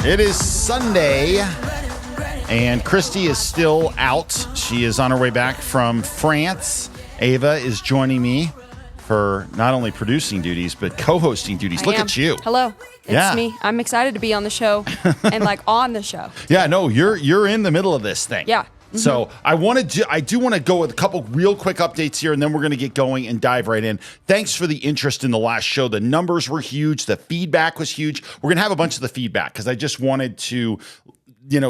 It is Sunday, and Krysty is still out. She is on her way back from France. Ava is joining me for not only producing duties, but co-hosting duties. Look at you. Hello. It's me. I'm excited to be on the show and on the show. Yeah, no, you're in the middle of this thing. Yeah. So I do want to go with a couple real quick updates here, and then we're going to get going and dive right in. Thanks for the interest in the last show. The numbers were huge. The feedback was huge. We're going to have a bunch of the feedback because I just wanted to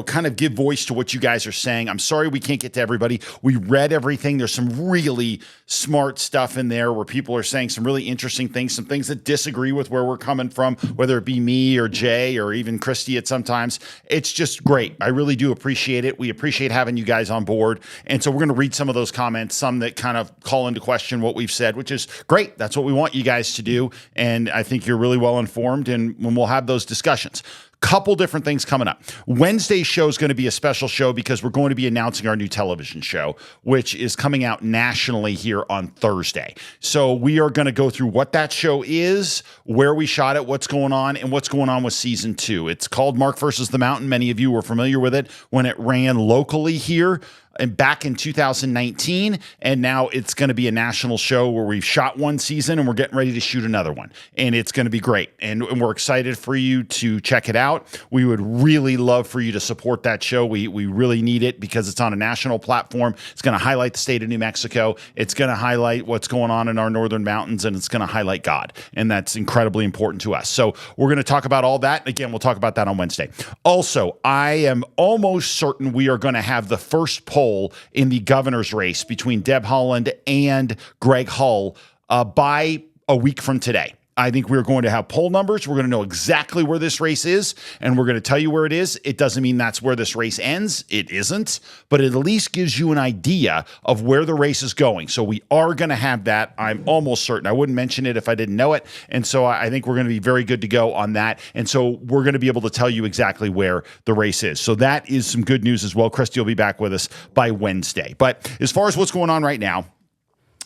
kind of give voice to what you guys are saying. I'm sorry we can't get to everybody. We read everything. There's some really smart stuff in there where people are saying some really interesting things, some things that disagree with where we're coming from, whether it be me or Jay or even Krysty at sometimes. It's just great. I really do appreciate it. We appreciate having you guys on board. And so we're going to read some of those comments, some that kind of call into question what we've said, which is great. That's what we want you guys to do. And I think you're really well informed, and we'll have those discussions. Couple different things coming up. Wednesday's show is going to be a special show because we're going to be announcing our new television show, which is coming out nationally here on Thursday. So we are going to go through what that show is, where we shot it, what's going on, and what's going on with season 2. It's called Mark vs. the Mountain. Many of you were familiar with it when it ran locally here and back in 2019, and now it's going to be a national show where we've shot one season and we're getting ready to shoot another one, and it's going to be great, and we're excited for you to check it out. We would really love for you to support that show. We really need it because it's on a national platform. It's going to highlight the state of New Mexico. It's going to highlight what's going on in our northern mountains, and it's going to highlight God, and that's incredibly important to us. So we're going to talk about all that. Again, we'll talk about that on Wednesday. Also, I am almost certain we are going to have the first poll in the governor's race between Deb Haaland and Gregg Hull by a week from today. I think we're going to have poll numbers. We're going to know exactly where this race is, and we're going to tell you where it is. It doesn't mean that's where this race ends. It isn't, but it at least gives you an idea of where the race is going. So we are going to have that. I'm almost certain. I wouldn't mention it if I didn't know it, and so I think we're going to be very good to go on that, and so we're going to be able to tell you exactly where the race is. So that is some good news as well. Krysty will be back with us by Wednesday. But as far as what's going on right now,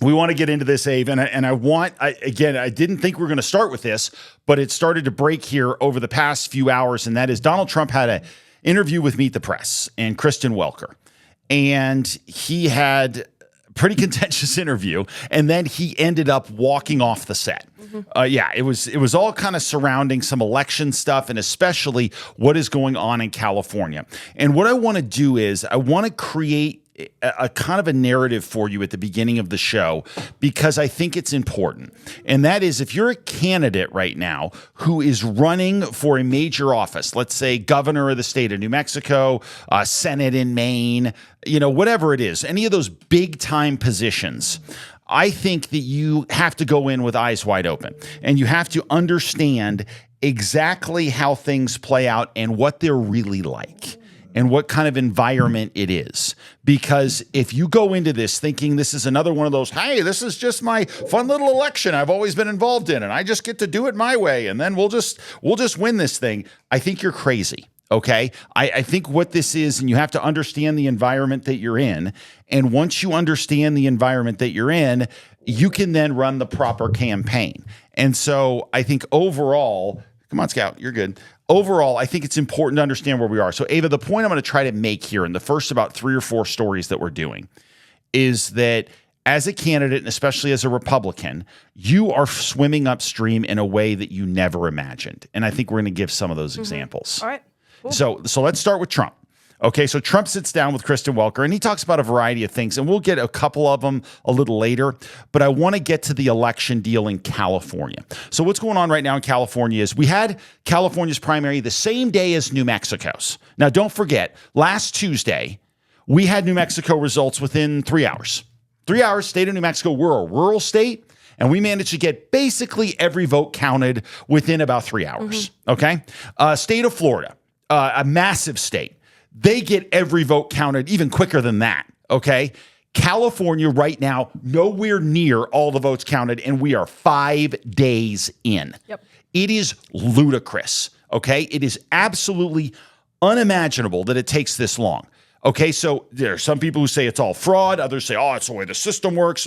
we want to get into this, Ave, and I didn't think we were going to start with this, but it started to break here over the past few hours, and that is Donald Trump had an interview with Meet the Press and Kristen Welker, and he had a pretty contentious interview, and then he ended up walking off the set. It was all kind of surrounding some election stuff, and especially what is going on in California. And what I want to do is I want to create a kind of a narrative for you at the beginning of the show because I think it's important. And that is, if you're a candidate right now who is running for a major office, let's say governor of the state of New Mexico, Senate in Maine, whatever it is, any of those big time positions, I think that you have to go in with eyes wide open, and you have to understand exactly how things play out and what they're really like, and what kind of environment it is. Because if you go into this thinking this is another one of those, hey, this is just my fun little election I've always been involved in, and I just get to do it my way, and then we'll just win this thing, I think you're crazy. Okay? I think what this is, and you have to understand the environment that you're in, and once you understand the environment that you're in, you can then run the proper campaign. And so I think overall, come on, Scout, you're good. Overall, I think it's important to understand where we are. So, Ava, the point I'm going to try to make here in the first about 3 or 4 stories that we're doing is that as a candidate, and especially as a Republican, you are swimming upstream in a way that you never imagined. And I think we're going to give some of those examples. All right. Cool. So let's start with Trump. Okay, so Trump sits down with Kristen Welker, and he talks about a variety of things, and we'll get a couple of them a little later, but I want to get to the election deal in California. So what's going on right now in California is we had California's primary the same day as New Mexico's. Now, don't forget, last Tuesday, we had New Mexico results within 3 hours. 3 hours, state of New Mexico, we're a rural state, and we managed to get basically every vote counted within about 3 hours, okay? State of Florida, a massive state. They get every vote counted even quicker than that, okay? California right now, nowhere near all the votes counted, and we are 5 days in. Yep. It is ludicrous, okay? It is absolutely unimaginable that it takes this long. Okay, so there are some people who say it's all fraud. Others say, oh, it's the way the system works.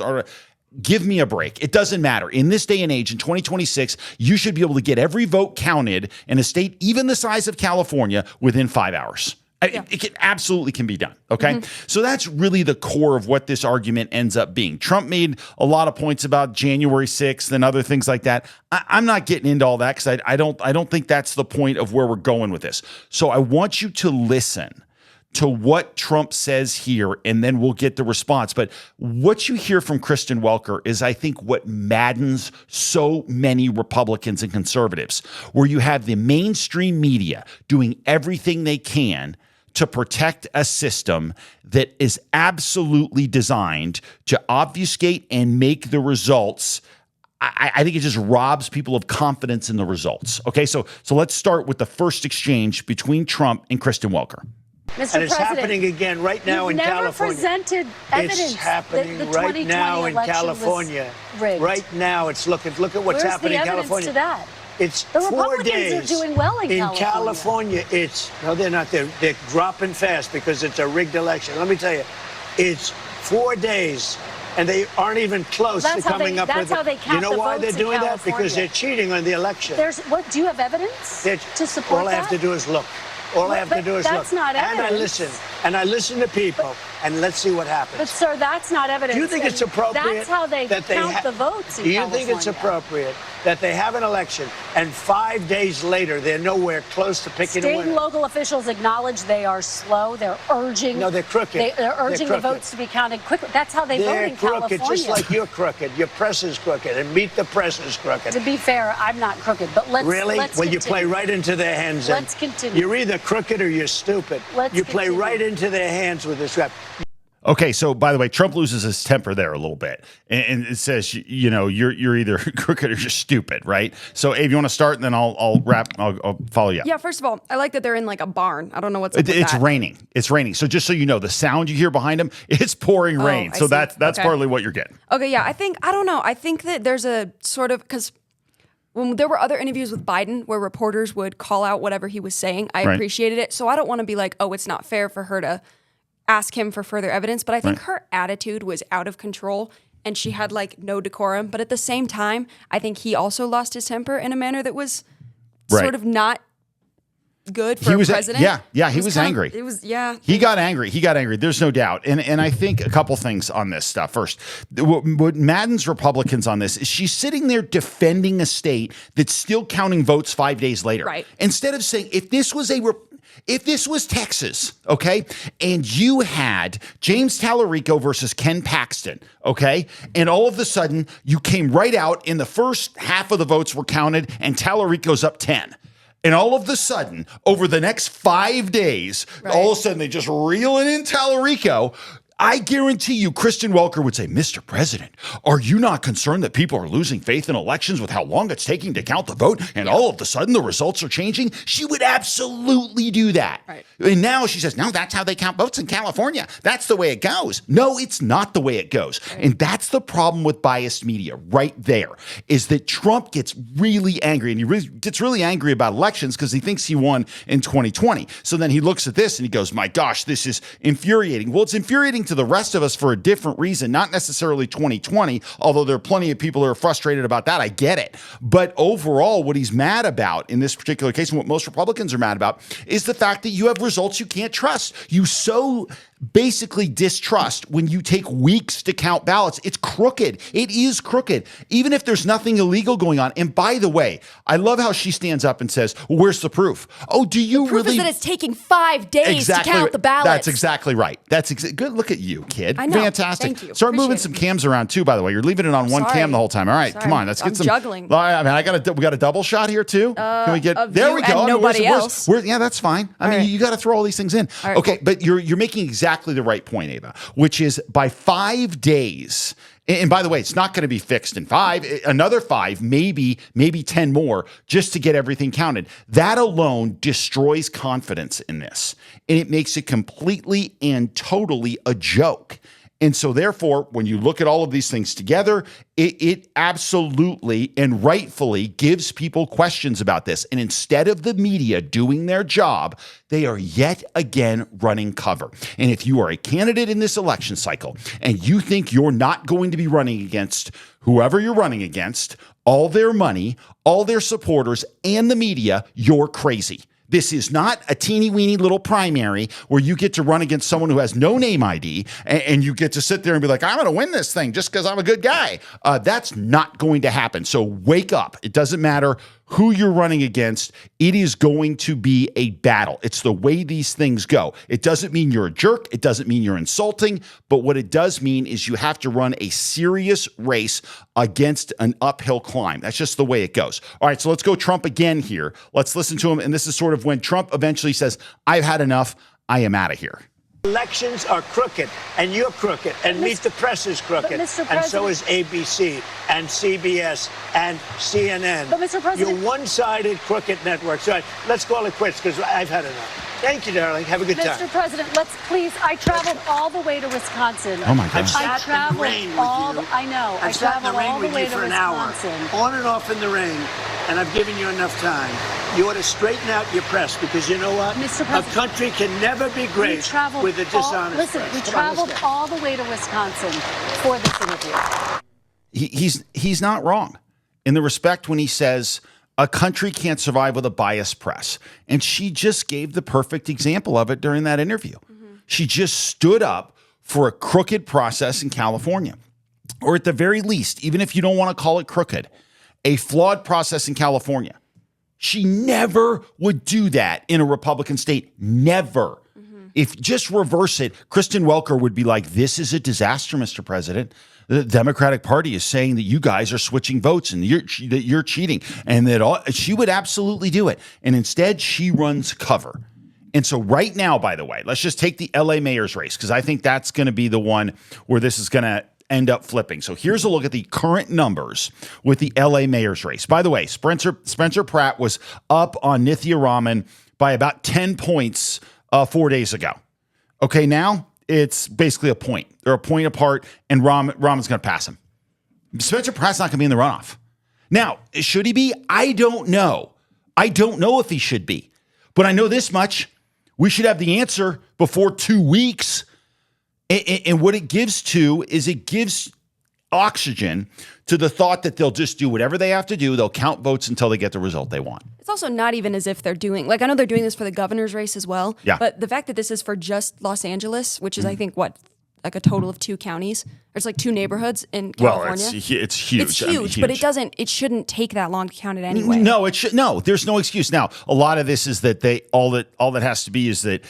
give me a break. It doesn't matter. In this day and age, in 2026, you should be able to get every vote counted in a state, even the size of California, within 5 hours. It absolutely can be done. Okay. So that's really the core of what this argument ends up being. Trump made a lot of points about January 6th and other things like that. I'm not getting into all that because I don't think that's the point of where we're going with this. So I want you to listen to what Trump says here, and then we'll get the response. But what you hear from Kristen Welker is, I think, what maddens so many Republicans and conservatives, where you have the mainstream media doing everything they can to protect a system that is absolutely designed to obfuscate and make the results. I think it just robs people of confidence in the results. Okay, so let's start with the first exchange between Trump and Kristen Welker. Mr. And it's President, happening again right now in California. You've never presented evidence It's happening that the right 2020 now in election California. was rigged. Right now, look at what's Where's happening in the evidence California. to that? It's The 4 Republicans days. are doing well in California. No, they're not. They're dropping fast because it's a rigged election. Let me tell you, it's 4 days. And they aren't even close to coming up with it. That's how they count You know the why they're votes in doing that? California. Because they're cheating on the election. Do you have evidence to support All I have to do is look. All I have to do is look. That's not evidence. And I listen to people, and let's see what happens. But, sir, that's not evidence. Do you think it's appropriate? That's how they count the votes in California. Do you think it's appropriate that they have an election and 5 days later they're nowhere close to picking a winner? State and local officials acknowledge they are slow. They're urging. No, they're crooked. They're urging the votes to be counted quickly. That's how they vote in California. They're crooked, just like you're crooked. Your press is crooked, and Meet the Press is crooked. To be fair, I'm not crooked, but let's Really? Let's Well, continue. you play right into their hands. Let's continue. You're either crooked or you're stupid. You play continue. right into their hands with this rap. Okay, so by the way, Trump loses his temper there a little bit, and it says, you're either crooked or you're stupid, right? So, Abe, you want to start, and then I'll follow you up. Yeah, first of all, I like that they're in like a barn. I don't know what's up with It's that. raining. It's raining. So just so you know, the sound you hear behind him, it's pouring rain. I So see. that's Okay. partly what you're getting. Okay, yeah, I don't know. I think that there's a sort of, because when there were other interviews with Biden where reporters would call out whatever he was saying, I Right. appreciated it. So I don't want to be like, oh, it's not fair for her to ask him for further evidence. But I think her attitude was out of control and she had like no decorum. But at the same time, I think he also lost his temper in a manner that was sort of not good for a president. He was angry. He got angry. There's no doubt. And I think a couple things on this stuff. First, what maddens Republicans on this is she's sitting there defending a state that's still counting votes 5 days later. Right. Instead of saying, if this was Texas, okay, and you had James Tallarico versus Ken Paxton, okay, and all of a sudden you came right out in the first half of the votes were counted and Tallarico's up 10. And all of a sudden, over the next 5 days, all of a sudden they just reeling in Tallarico. I guarantee you, Kristen Welker would say, Mr. President, are you not concerned that people are losing faith in elections with how long it's taking to count the vote? And all of a sudden the results are changing? She would absolutely do that. Right. And now she says, no, that's how they count votes in California. That's the way it goes. No, it's not the way it goes. Right. And that's the problem with biased media right there, is that Trump gets really angry. And he gets really angry about elections because he thinks he won in 2020. So then he looks at this and he goes, my gosh, this is infuriating. Well, it's infuriating to the rest of us for a different reason, not necessarily 2020, although there are plenty of people who are frustrated about that. I get it. But overall, what he's mad about in this particular case, and what most Republicans are mad about, is the fact that you have results you can't trust. You so basically distrust when you take weeks to count ballots. It's crooked. It is crooked, even if there's nothing illegal going on. And by the way, I love how she stands up and says, well, where's the proof? Oh, do you Proof really? is that it's taking 5 days to count the ballots. That's exactly right. Good. Look at you, kid. I know. Fantastic. Thank you. Start moving Appreciate some it. cams around too, by the way. You're leaving it on one Sorry. cam the whole time. All right, Sorry. come on. Let's get I'm some juggling. I mean, we got a double shot here too. Can we get of there? you We go. and I mean, nobody else. yeah, that's fine. I mean, right. you got to throw all these things in. All right, okay, cool. but you're making exactly the right point, Ava, which is by 5 days. And by the way, it's not going to be fixed in 5, another 5, maybe 10 more just to get everything counted. That alone destroys confidence in this. And it makes it completely and totally a joke. And so therefore, when you look at all of these things together, it absolutely and rightfully gives people questions about this. And instead of the media doing their job, they are yet again running cover. And if you are a candidate in this election cycle and you think you're not going to be running against whoever you're running against, all their money, all their supporters, and the media, you're crazy. This is not a teeny-weeny little primary where you get to run against someone who has no name ID and you get to sit there and be like, I'm going to win this thing just because I'm a good guy. That's not going to happen. So wake up. It doesn't matter who you're running against. It is going to be a battle. It's the way these things go. It doesn't mean you're a jerk. It doesn't mean you're insulting. But what it does mean is you have to run a serious race against an uphill climb. That's just the way it goes. All right, so let's go Trump again here. Let's listen to him. And this is sort of when Trump eventually says, I've had enough. I am out of here. Elections are crooked, and you're crooked, and Meet the Press is crooked, and so is ABC, and CBS, and CNN. But, Mr. President, you're one-sided crooked networks. All right, let's call it quits, because I've had enough. Thank you, darling. Have a good time. Mr. President, let's please. I traveled all the way to Wisconsin. Oh, my God. I traveled all the, I know. I traveled all the way to for an Wisconsin. hour, on and off in the rain, and I've given you enough time. You ought to straighten out your press, because you know what? Mr. President, a country can never be great with a dishonest listen, press. we traveled all the way to Wisconsin for this interview. He's not wrong in the respect when he says a country can't survive with a biased press. And she just gave the perfect example of it during that interview. Mm-hmm. She just stood up for a crooked process in California, or at the very least, even if you don't want to call it crooked, a flawed process in California. She never would do that in a Republican state. Never. Mm-hmm. If just reverse it, Kristen Welker would be like, this is a disaster, Mr. President. The Democratic Party is saying that you guys are switching votes and that you're cheating, and that she would absolutely do it. And instead, she runs cover. And so right now, by the way, let's just take the LA mayor's race, because I think that's going to be the one where this is going to end up flipping. So here's a look at the current numbers with the LA mayor's race. By the way, Spencer Pratt was up on Nithya Raman by about 10 points 4 days ago. Okay, now it's basically a point. They're a point apart, and Raman's going to pass him. Spencer Pratt's not going to be in the runoff. Now, should he be? I don't know. I don't know if he should be. But I know this much. We should have the answer before 2 weeks. And what it gives to is it gives oxygen to the thought that they'll just do whatever they have to do. They'll count votes until they get the result they want. It's also not even as if they're doing, like, I know they're doing this for the governor's race as well. Yeah. But the fact that this is for just Los Angeles, which is, I think, like a total of 2 counties. There's like 2 neighborhoods in California. Well, it's huge. It's huge, but it shouldn't take that long to count it anyway. No, there's no excuse. Now, a lot of this is that all that has to be is that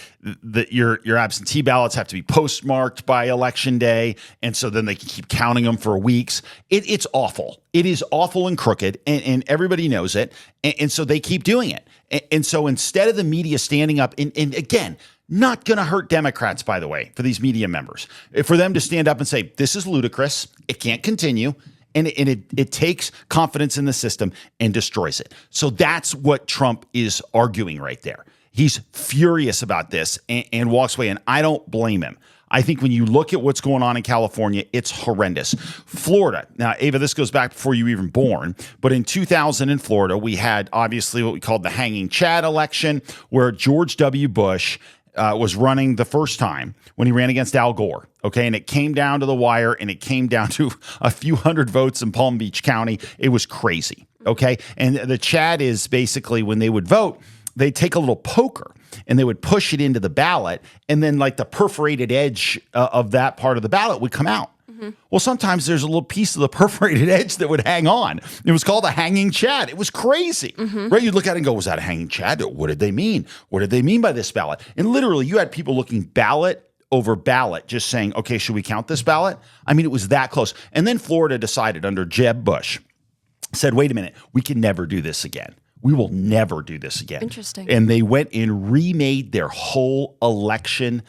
your absentee ballots have to be postmarked by election day, and so then they can keep counting them for weeks. It's awful. It is awful and crooked, and everybody knows it, and so they keep doing it. And so instead of the media standing up, and again, not going to hurt Democrats, by the way, for these media members, for them to stand up and say, this is ludicrous, it can't continue, and it takes confidence in the system and destroys it. So that's what Trump is arguing right there. He's furious about this and walks away, and I don't blame him. I think when you look at what's going on in California, it's horrendous. Florida. Now, Ava, this goes back before you were even born, but in 2000 in Florida, we had obviously what we called the hanging Chad election, where George W. Bush was running the first time when he ran against Al Gore. Okay. And it came down to the wire, and it came down to a few hundred votes in Palm Beach County. It was crazy. Okay. And the Chad is basically when they would vote, they take a little poker and they would push it into the ballot, and then like the perforated edge of that part of the ballot would come out. Well, sometimes there's a little piece of the perforated edge that would hang on. It was called a hanging Chad. It was crazy, right? You'd look at it and go, was that a hanging Chad? What did they mean? What did they mean by this ballot? And literally you had people looking ballot over ballot, just saying, okay, should we count this ballot? I mean, it was that close. And then Florida decided under Jeb Bush, said, wait a minute, we can never do this again. We will never do this again. Interesting. And they went and remade their whole election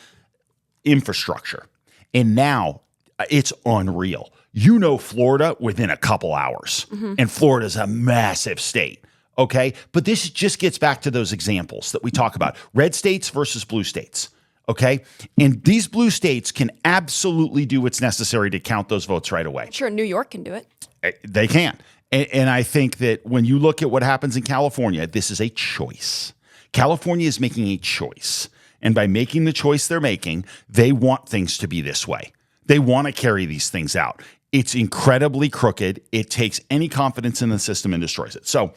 infrastructure. And now it's unreal. You know Florida within a couple hours. And Florida's a massive state. Okay? But this just gets back to those examples that we talk about. Red states versus blue states. Okay. And these blue states can absolutely do what's necessary to count those votes right away. Sure, New York can do it. They can. And I think that when you look at what happens in California, this is a choice. California is making a choice. And by making the choice they're making, they want things to be this way. They want to carry these things out. It's incredibly crooked. It takes any confidence in the system and destroys it. So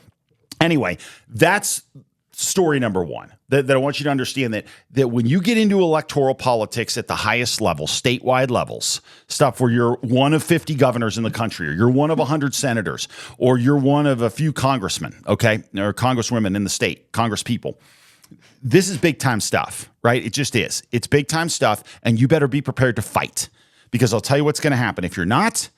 anyway, that's story number one, that I want you to understand that when you get into electoral politics at the highest level, statewide levels, stuff where you're one of 50 governors in the country, or you're one of 100 senators, or you're one of a few congressmen, okay, or congresswomen in the state, congresspeople, this is big time stuff, right? It just is. It's big time stuff, and you better be prepared to fight, because I'll tell you what's going to happen. If you're not,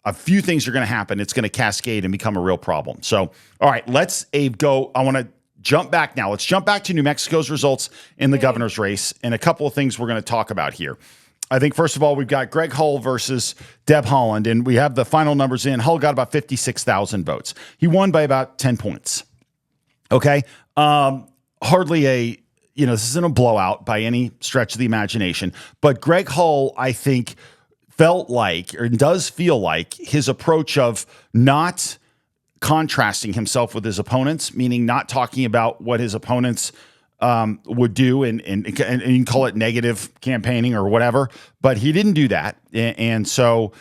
a few things are going to happen. It's going to cascade and become a real problem. So, all right, let's go. I want to jump back now. Let's jump back to New Mexico's results in the governor's race, and a couple of things we're going to talk about here. I think, first of all, we've got Gregg Hull versus Deb Haaland, and we have the final numbers in. Hull got about 56,000 votes. He won by about 10 points. Okay? Hardly this isn't a blowout by any stretch of the imagination, but Gregg Hull, I think, felt like, or does feel like, his approach of not contrasting himself with his opponents, meaning not talking about what his opponents would do, and you can call it negative campaigning or whatever, but he didn't do that. And so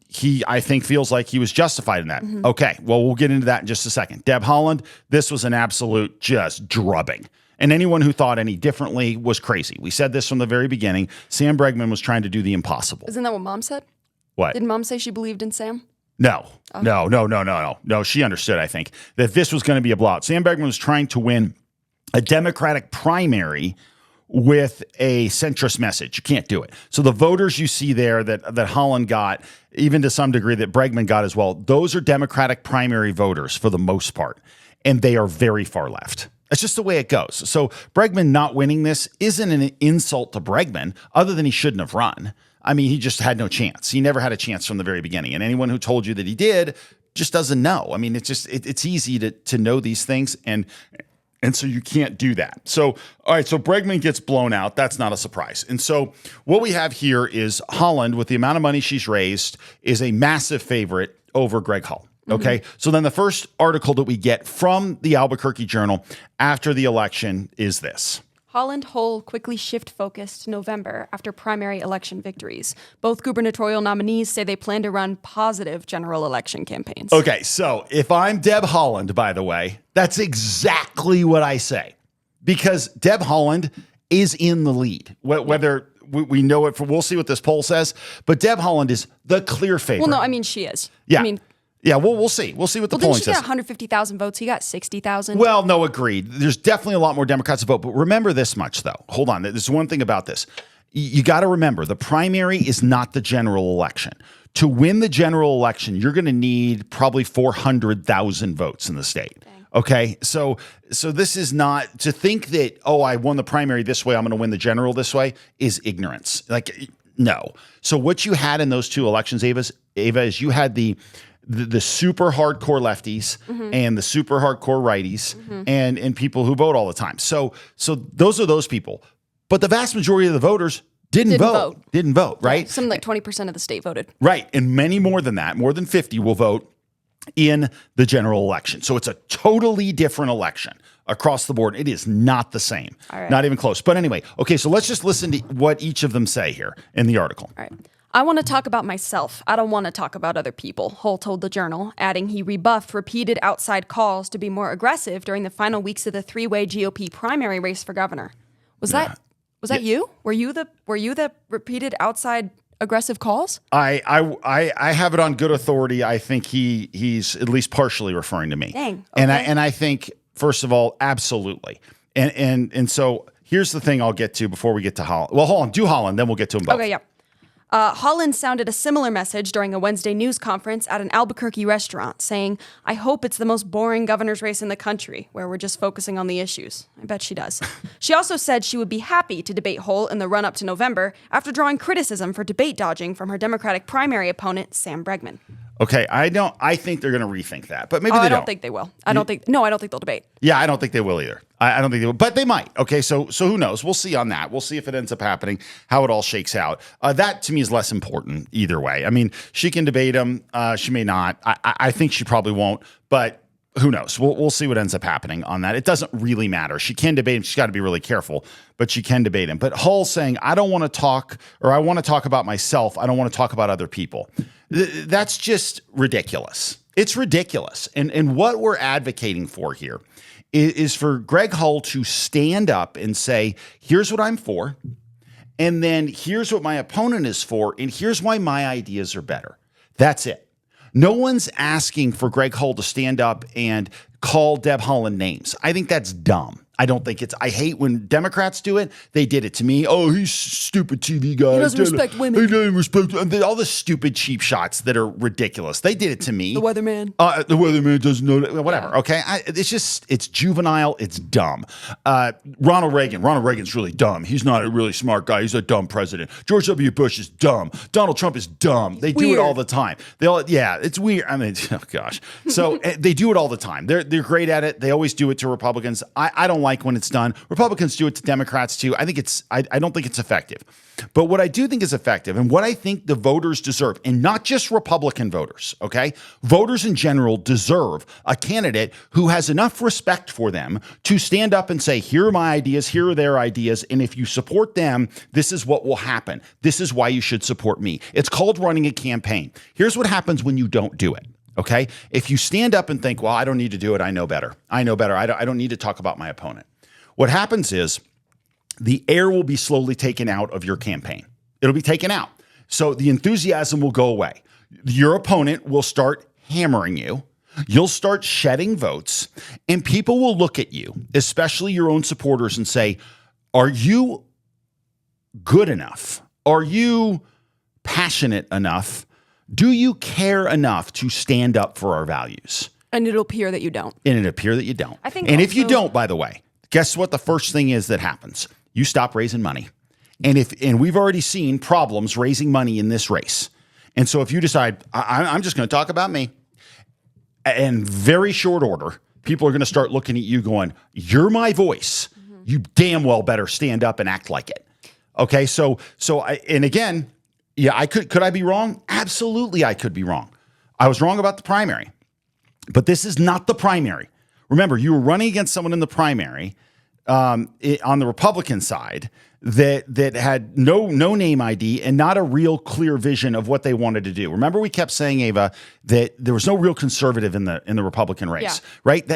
he, I think, feels like he was justified in that. Mm-hmm. Okay, well, we'll get into that in just a second. Deb Haaland, this was an absolute just drubbing. And anyone who thought any differently was crazy. We said this from the very beginning. Sam Bregman was trying to do the impossible. Isn't that what Mom said? What? Didn't Mom say she believed in Sam? No. No, she understood, I think, that this was going to be a blowout. Sam Bregman was trying to win a Democratic primary with a centrist message. You can't do it. So the voters you see there that Haaland got, even to some degree that Bregman got as well, those are Democratic primary voters for the most part, and they are very far left. That's just the way it goes. So Bregman not winning this isn't an insult to Bregman, other than he shouldn't have run. I mean, he just had no chance. He never had a chance from the very beginning. And anyone who told you that he did just doesn't know. I mean, it's easy to know these things, and so you can't do that. So, all right, so Bregman gets blown out. That's not a surprise. And so what we have here is Haaland, with the amount of money she's raised, is a massive favorite over Gregg Hull. Okay. Mm-hmm. So then the first article that we get from the Albuquerque Journal after the election is this. Haaland Hull quickly shift focus to November after primary election victories. Both gubernatorial nominees say they plan to run positive general election campaigns. Okay, so if I'm Deb Haaland, by the way, that's exactly what I say. Because Deb Haaland is in the lead. Whether we know it, we'll see what this poll says, but Deb Haaland is the clear favorite. Well, no, I mean, she is. Yeah. I mean, yeah, we'll see. We'll see what the polling didn't she says. get 150,000 votes? He got 60,000. Well, no, agreed. There's definitely a lot more Democrats to vote. But remember this much, though. Hold on. There's one thing about this. You got to remember, the primary is not the general election. To win the general election, you're going to need probably 400,000 votes in the state. Dang. Okay? So this is not, to think that, I won the primary this way, I'm going to win the general this way, is ignorance. Like, no. So what you had in those two elections, Ava, is you had the super hardcore lefties mm-hmm. and the super hardcore righties mm-hmm. and people who vote all the time. So those are those people. But the vast majority of the voters didn't vote. Didn't vote, right? Yeah, something like 20% of the state voted. Right. And many more than that, more than 50 will vote in the general election. So it's a totally different election across the board. It is not the same. All right. Not even close. But anyway, okay, so let's just listen to what each of them say here in the article. All right. I want to talk about myself. I don't want to talk about other people, Hull told the Journal, adding he rebuffed repeated outside calls to be more aggressive during the final weeks of the three-way GOP primary race for governor. Was that you? Were you the repeated outside aggressive calls? I have it on good authority. I think he's at least partially referring to me. Dang. Okay. And I think, first of all, absolutely. And so here's the thing I'll get to before we get to Haaland. Well, hold on, do Haaland, then we'll get to him both. Okay, yeah. Haaland sounded a similar message during a Wednesday news conference at an Albuquerque restaurant, saying, I hope it's the most boring governor's race in the country, where we're just focusing on the issues. I bet she does. She also said she would be happy to debate Hull in the run-up to November after drawing criticism for debate dodging from her Democratic primary opponent, Sam Bregman. Okay, I think they're going to rethink that, but maybe they I don't. don't think they will. I don't think they'll debate. Yeah, I don't think they will either. I don't think they will, but they might. Okay, so who knows? We'll see on that. We'll see if it ends up happening, how it all shakes out. That to me is less important either way. I mean, she can debate him. She may not. I think she probably won't, but who knows? We'll see what ends up happening on that. It doesn't really matter. She can debate him. She's got to be really careful, but she can debate him. But Hull saying, I don't want to talk, or I want to talk about myself. I don't want to talk about other people. That's just ridiculous. It's ridiculous. And what we're advocating for here is for Gregg Hull to stand up and say, here's what I'm for, and then here's what my opponent is for, and here's why my ideas are better. That's it. No one's asking for Gregg Hull to stand up and call Deb Haaland names. I think that's dumb. I hate when Democrats do it. They did it to me. Oh, he's stupid TV guy. He doesn't respect women. He doesn't respect all the stupid cheap shots that are ridiculous. They did it to me. The weatherman. The weatherman doesn't know that. Whatever. Yeah. Okay. It's juvenile. It's dumb. Ronald Reagan's really dumb. He's not a really smart guy. He's a dumb president. George W. Bush is dumb. Donald Trump is dumb. They do it all the time. It's weird. I mean, oh gosh. So they do it all the time. They're great at it. They always do it to Republicans. I don't like when it's done. Republicans do it to Democrats too. I don't think it's effective. But what I do think is effective, and what I think the voters deserve, and not just Republican voters, okay? Voters in general deserve a candidate who has enough respect for them to stand up and say, here are my ideas, here are their ideas, and if you support them, this is what will happen. This is why you should support me. It's called running a campaign. Here's what happens when you don't do it. Okay. If you stand up and think, well, I don't need to do it. I know better. I don't need to talk about my opponent. What happens is the air will be slowly taken out of your campaign. It'll be taken out. So the enthusiasm will go away. Your opponent will start hammering you. You'll start shedding votes, and people will look at you, especially your own supporters, and say, are you good enough? Are you passionate enough? Do you care enough to stand up for our values? And it'll appear that you don't. I think and if you don't, by the way, guess what the first thing is that happens? You stop raising money. And we've already seen problems raising money in this race. And so if you decide, I'm just going to talk about me, in very short order, people are going to start looking at you going, you're my voice. Mm-hmm. You damn well better stand up and act like it. Okay, and again, yeah, could I be wrong? Absolutely, I could be wrong. I was wrong about the primary, but this is not the primary. Remember, you were running against someone in the primary on the Republican side that had no name ID and not a real clear vision of what they wanted to do. Remember, we kept saying, Ava, that there was no real conservative in the Republican race, right?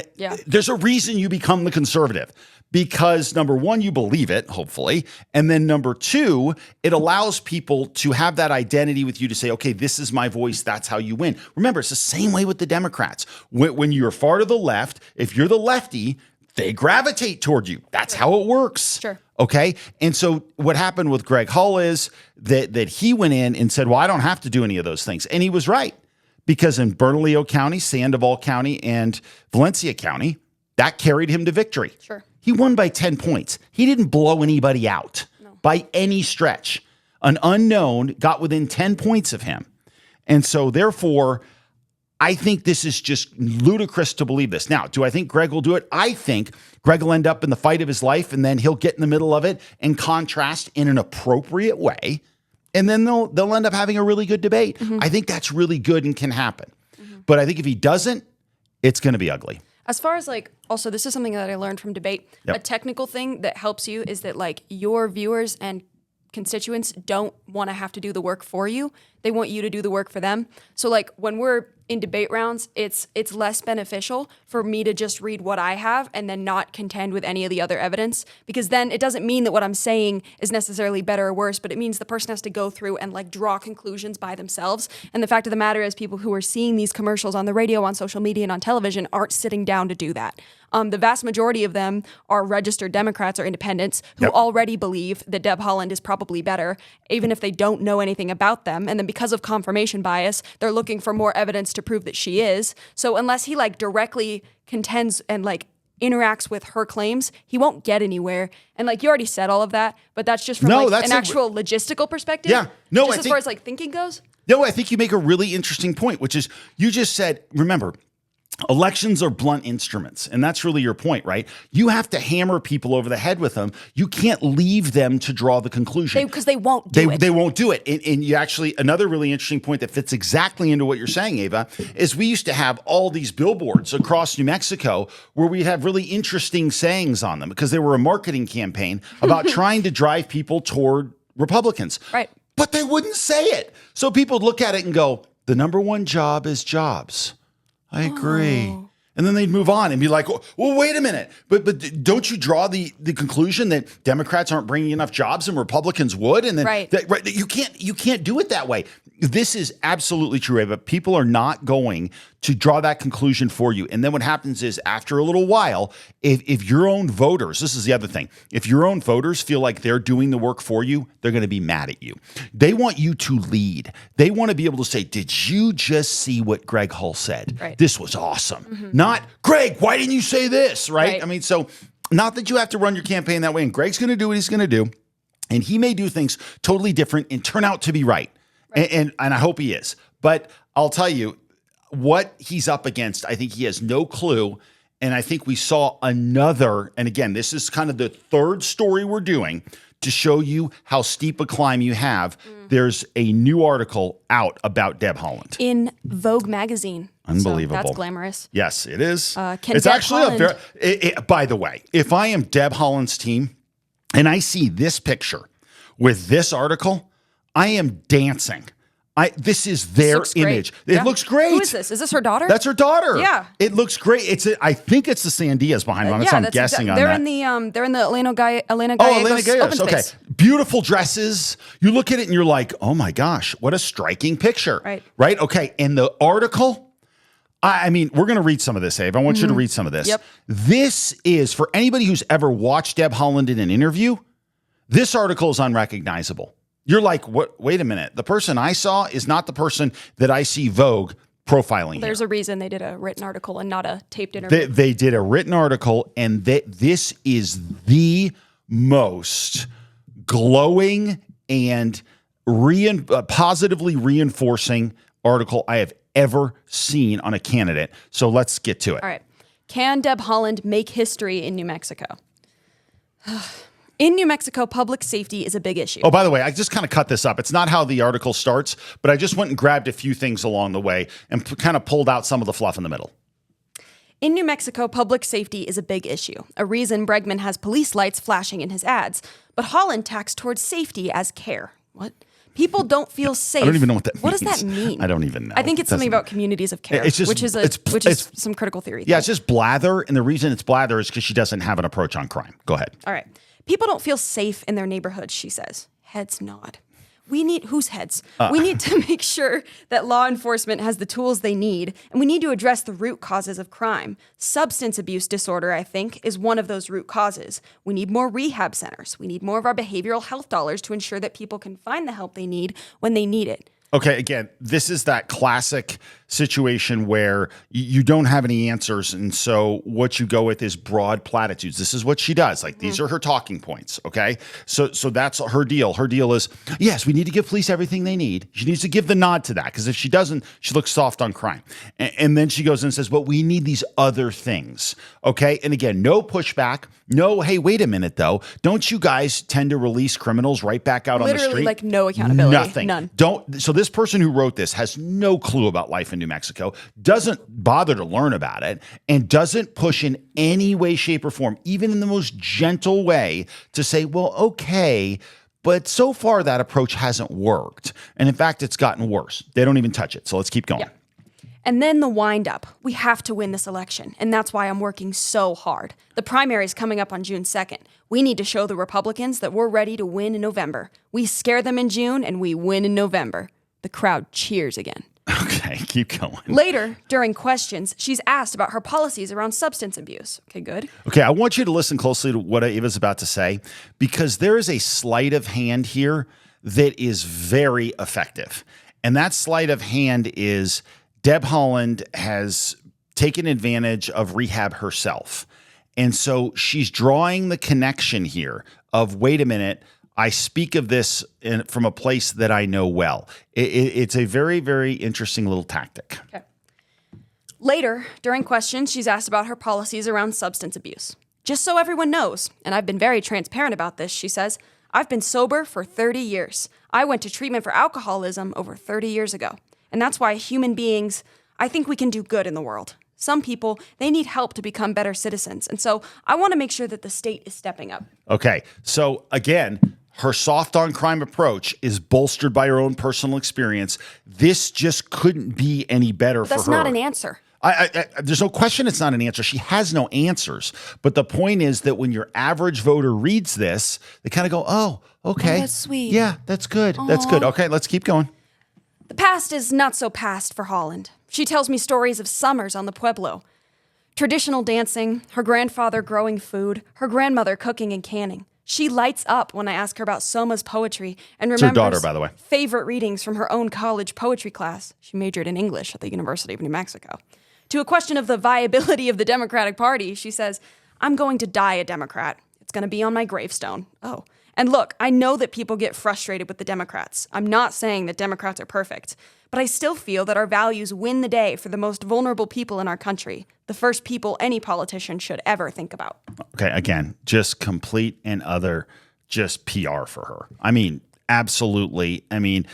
There's a reason you become the conservative. Because number one, you believe it, hopefully. And then number two, it allows people to have that identity with you to say, okay, this is my voice. That's how you win. Remember, it's the same way with the Democrats. When you're far to the left, if you're the lefty, they gravitate toward you. That's how it works. Sure. Okay. And so what happened with Gregg Hull is that he went in and said, well, I don't have to do any of those things. And he was right. Because in Bernalillo County, Sandoval County, and Valencia County, that carried him to victory. Sure. He won by 10 points. He didn't blow anybody out by any stretch. An unknown got within 10 points of him. And so therefore, I think this is just ludicrous to believe this. Now, do I think Gregg will do it? I think Gregg will end up in the fight of his life, and then he'll get in the middle of it and contrast in an appropriate way. And then they'll end up having a really good debate. Mm-hmm. I think that's really good and can happen. Mm-hmm. But I think if he doesn't, it's going to be ugly. As far as also this is something that I learned from debate. Yep. A technical thing that helps you is that your viewers and constituents don't want to have to do the work for you. They want you to do the work for them. So when we're in debate rounds, it's less beneficial for me to just read what I have and then not contend with any of the other evidence, because then it doesn't mean that what I'm saying is necessarily better or worse, but it means the person has to go through and draw conclusions by themselves. And the fact of the matter is people who are seeing these commercials on the radio, on social media, and on television aren't sitting down to do that. The vast majority of them are registered Democrats or independents who already believe that Deb Haaland is probably better, even if they don't know anything about them. And then because of confirmation bias, they're looking for more evidence to prove that she is. So unless he directly contends and interacts with her claims, he won't get anywhere. And you already said all of that, but that's just from an actual logistical perspective. Yeah. No, just as far as thinking goes. No, I think you make a really interesting point, which is you just said, remember, elections are blunt instruments, and that's really your point, right? You have to hammer people over the head with them. You can't leave them to draw the conclusion. Because they won't do it. They won't do it. And you actually, another really interesting point that fits exactly into what you're saying, Ava, is we used to have all these billboards across New Mexico where we'd have really interesting sayings on them because they were a marketing campaign about trying to drive people toward Republicans. Right. But they wouldn't say it. So people would look at it and go, the number one job is jobs. I agree. Oh. And then they'd move on and be like, well, wait a minute. But don't you draw the conclusion that Democrats aren't bringing enough jobs and Republicans would? And then right. You can't do it that way. This is absolutely true, Ava. People are not going to draw that conclusion for you. And then what happens is after a little while, if your own voters, this is the other thing, if your own voters feel like they're doing the work for you, they're going to be mad at you. They want you to lead. They want to be able to say, did you just see what Gregg Hull said? Right. This was awesome. Mm-hmm. Not, Greg, why didn't you say this? Right? I mean, so not that you have to run your campaign that way. And Greg's going to do what he's going to do. And he may do things totally different and turn out to be right. And I hope he is. But I'll tell you, what he's up against, I think he has no clue. And I think we saw another, and again, this is kind of the third story we're doing to show you how steep a climb you have. There's a new article out about Deb Haaland. In Vogue magazine. Unbelievable. So that's glamorous. Yes, it is. It's Deb actually Haaland, by the way, if I am Deb Haaland's team and I see this picture with this article, I am dancing. This is their image. It looks great. Who is this? Is this her daughter? That's her daughter. Yeah. It looks great. I think it's the Sandias behind her. I'm guessing on that. They're in the Elena Gallegos open space. Okay. Beautiful dresses. You look at it and you're like, oh my gosh, what a striking picture. Right? Okay. And the article, I mean, we're going to read some of this, Abe. I want you to read some of this. Yep. This is, for anybody who's ever watched Deb Haaland in an interview, this article is unrecognizable. You're like, what? Wait a minute. The person I saw is not the person that I see Vogue profiling. There's a reason they did a written article and not a taped interview. They did a written article, and this is the most glowing and positively reinforcing article I have ever seen on a candidate. So let's get to it. All right. Can Deb Haaland make history in New Mexico? In New Mexico, public safety is a big issue. Oh, by the way, I just kind of cut this up. It's not how the article starts, but I just went and grabbed a few things along the way and kind of pulled out some of the fluff in the middle. In New Mexico, public safety is a big issue, a reason Bregman has police lights flashing in his ads. But Haaland tacks towards safety as care. What? People don't feel safe. I don't even know what that means. What does that mean? I don't even know. I think it's something about communities of care, which is some critical theory. Yeah, it's just blather, and the reason it's blather is because she doesn't have an approach on crime. Go ahead. All right. People don't feel safe in their neighborhoods, she says. Heads nod. Whose heads? We need to make sure that law enforcement has the tools they need, and we need to address the root causes of crime. Substance abuse disorder, I think, is one of those root causes. We need more rehab centers. We need more of our behavioral health dollars to ensure that people can find the help they need when they need it. Okay, again, this is that classic situation where you don't have any answers, and so what you go with is broad platitudes. This is what she does. Like, these are her talking points, okay? So that's her deal. Her deal is, yes, we need to give police everything they need. She needs to give the nod to that, because if she doesn't, she looks soft on crime. And then she goes and says, but we need these other things, okay? And again, no pushback. No, hey, wait a minute, though. Don't you guys tend to release criminals right back out on the street? Literally, like, no accountability. Nothing. None. So this person who wrote this has no clue about life in New Mexico, doesn't bother to learn about it, and doesn't push in any way, shape, or form, even in the most gentle way, to say, well, okay, but so far that approach hasn't worked. And in fact, it's gotten worse. They don't even touch it. So let's keep going. Yeah. And then the wind up. We have to win this election, and that's why I'm working so hard. The primary is coming up on June 2nd. We need to show the Republicans that we're ready to win in November. We scare them in June, and we win in November. The crowd cheers again. Okay, keep going. Later, during questions, she's asked about her policies around substance abuse. Okay, good. Okay, I want you to listen closely to what Ava's about to say, because there is a sleight of hand here that is very effective. And that sleight of hand is Deb Haaland has taken advantage of rehab herself. And so she's drawing the connection here of, wait a minute, I speak of this from a place that I know well. It's a very, very interesting little tactic. Okay. Later, during questions, she's asked about her policies around substance abuse. Just so everyone knows, and I've been very transparent about this, she says, I've been sober for 30 years. I went to treatment for alcoholism over 30 years ago. And that's why human beings, I think we can do good in the world. Some people, they need help to become better citizens. And so I want to make sure that the state is stepping up. Okay. So again, her soft on crime approach is bolstered by her own personal experience. This just couldn't be any better for her. That's not an answer. There's no question it's not an answer. She has no answers. But the point is that when your average voter reads this, they kind of go, oh, okay. Oh, that's sweet. Yeah, that's good. That's good. Okay, let's keep going. The past is not so past for Haaland. She tells me stories of summers on the Pueblo. Traditional dancing, her grandfather growing food, her grandmother cooking and canning. She lights up when I ask her about Soma's poetry and remembers her daughter, by the way. Favorite readings from her own college poetry class. She majored in English at the University of New Mexico. To a question of the viability of the Democratic Party, she says, I'm going to die a Democrat. It's going to be on my gravestone. Oh. And look, I know that people get frustrated with the Democrats. I'm not saying that Democrats are perfect, but I still feel that our values win the day for the most vulnerable people in our country, the first people any politician should ever think about. Okay, again, just complete and utter just PR for her. I mean, absolutely. I mean,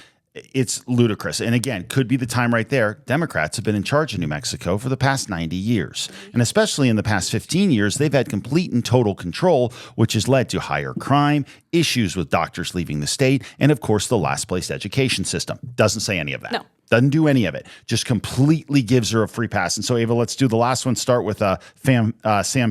it's ludicrous. And again, could be the time right there. Democrats have been in charge of New Mexico for the past 90 years. And especially in the past 15 years, they've had complete and total control, which has led to higher crime, issues with doctors leaving the state, and of course, the last place education system. Doesn't say any of that. No. Doesn't do any of it. Just completely gives her a free pass. And so, Ava, let's do the last one. Start with Sam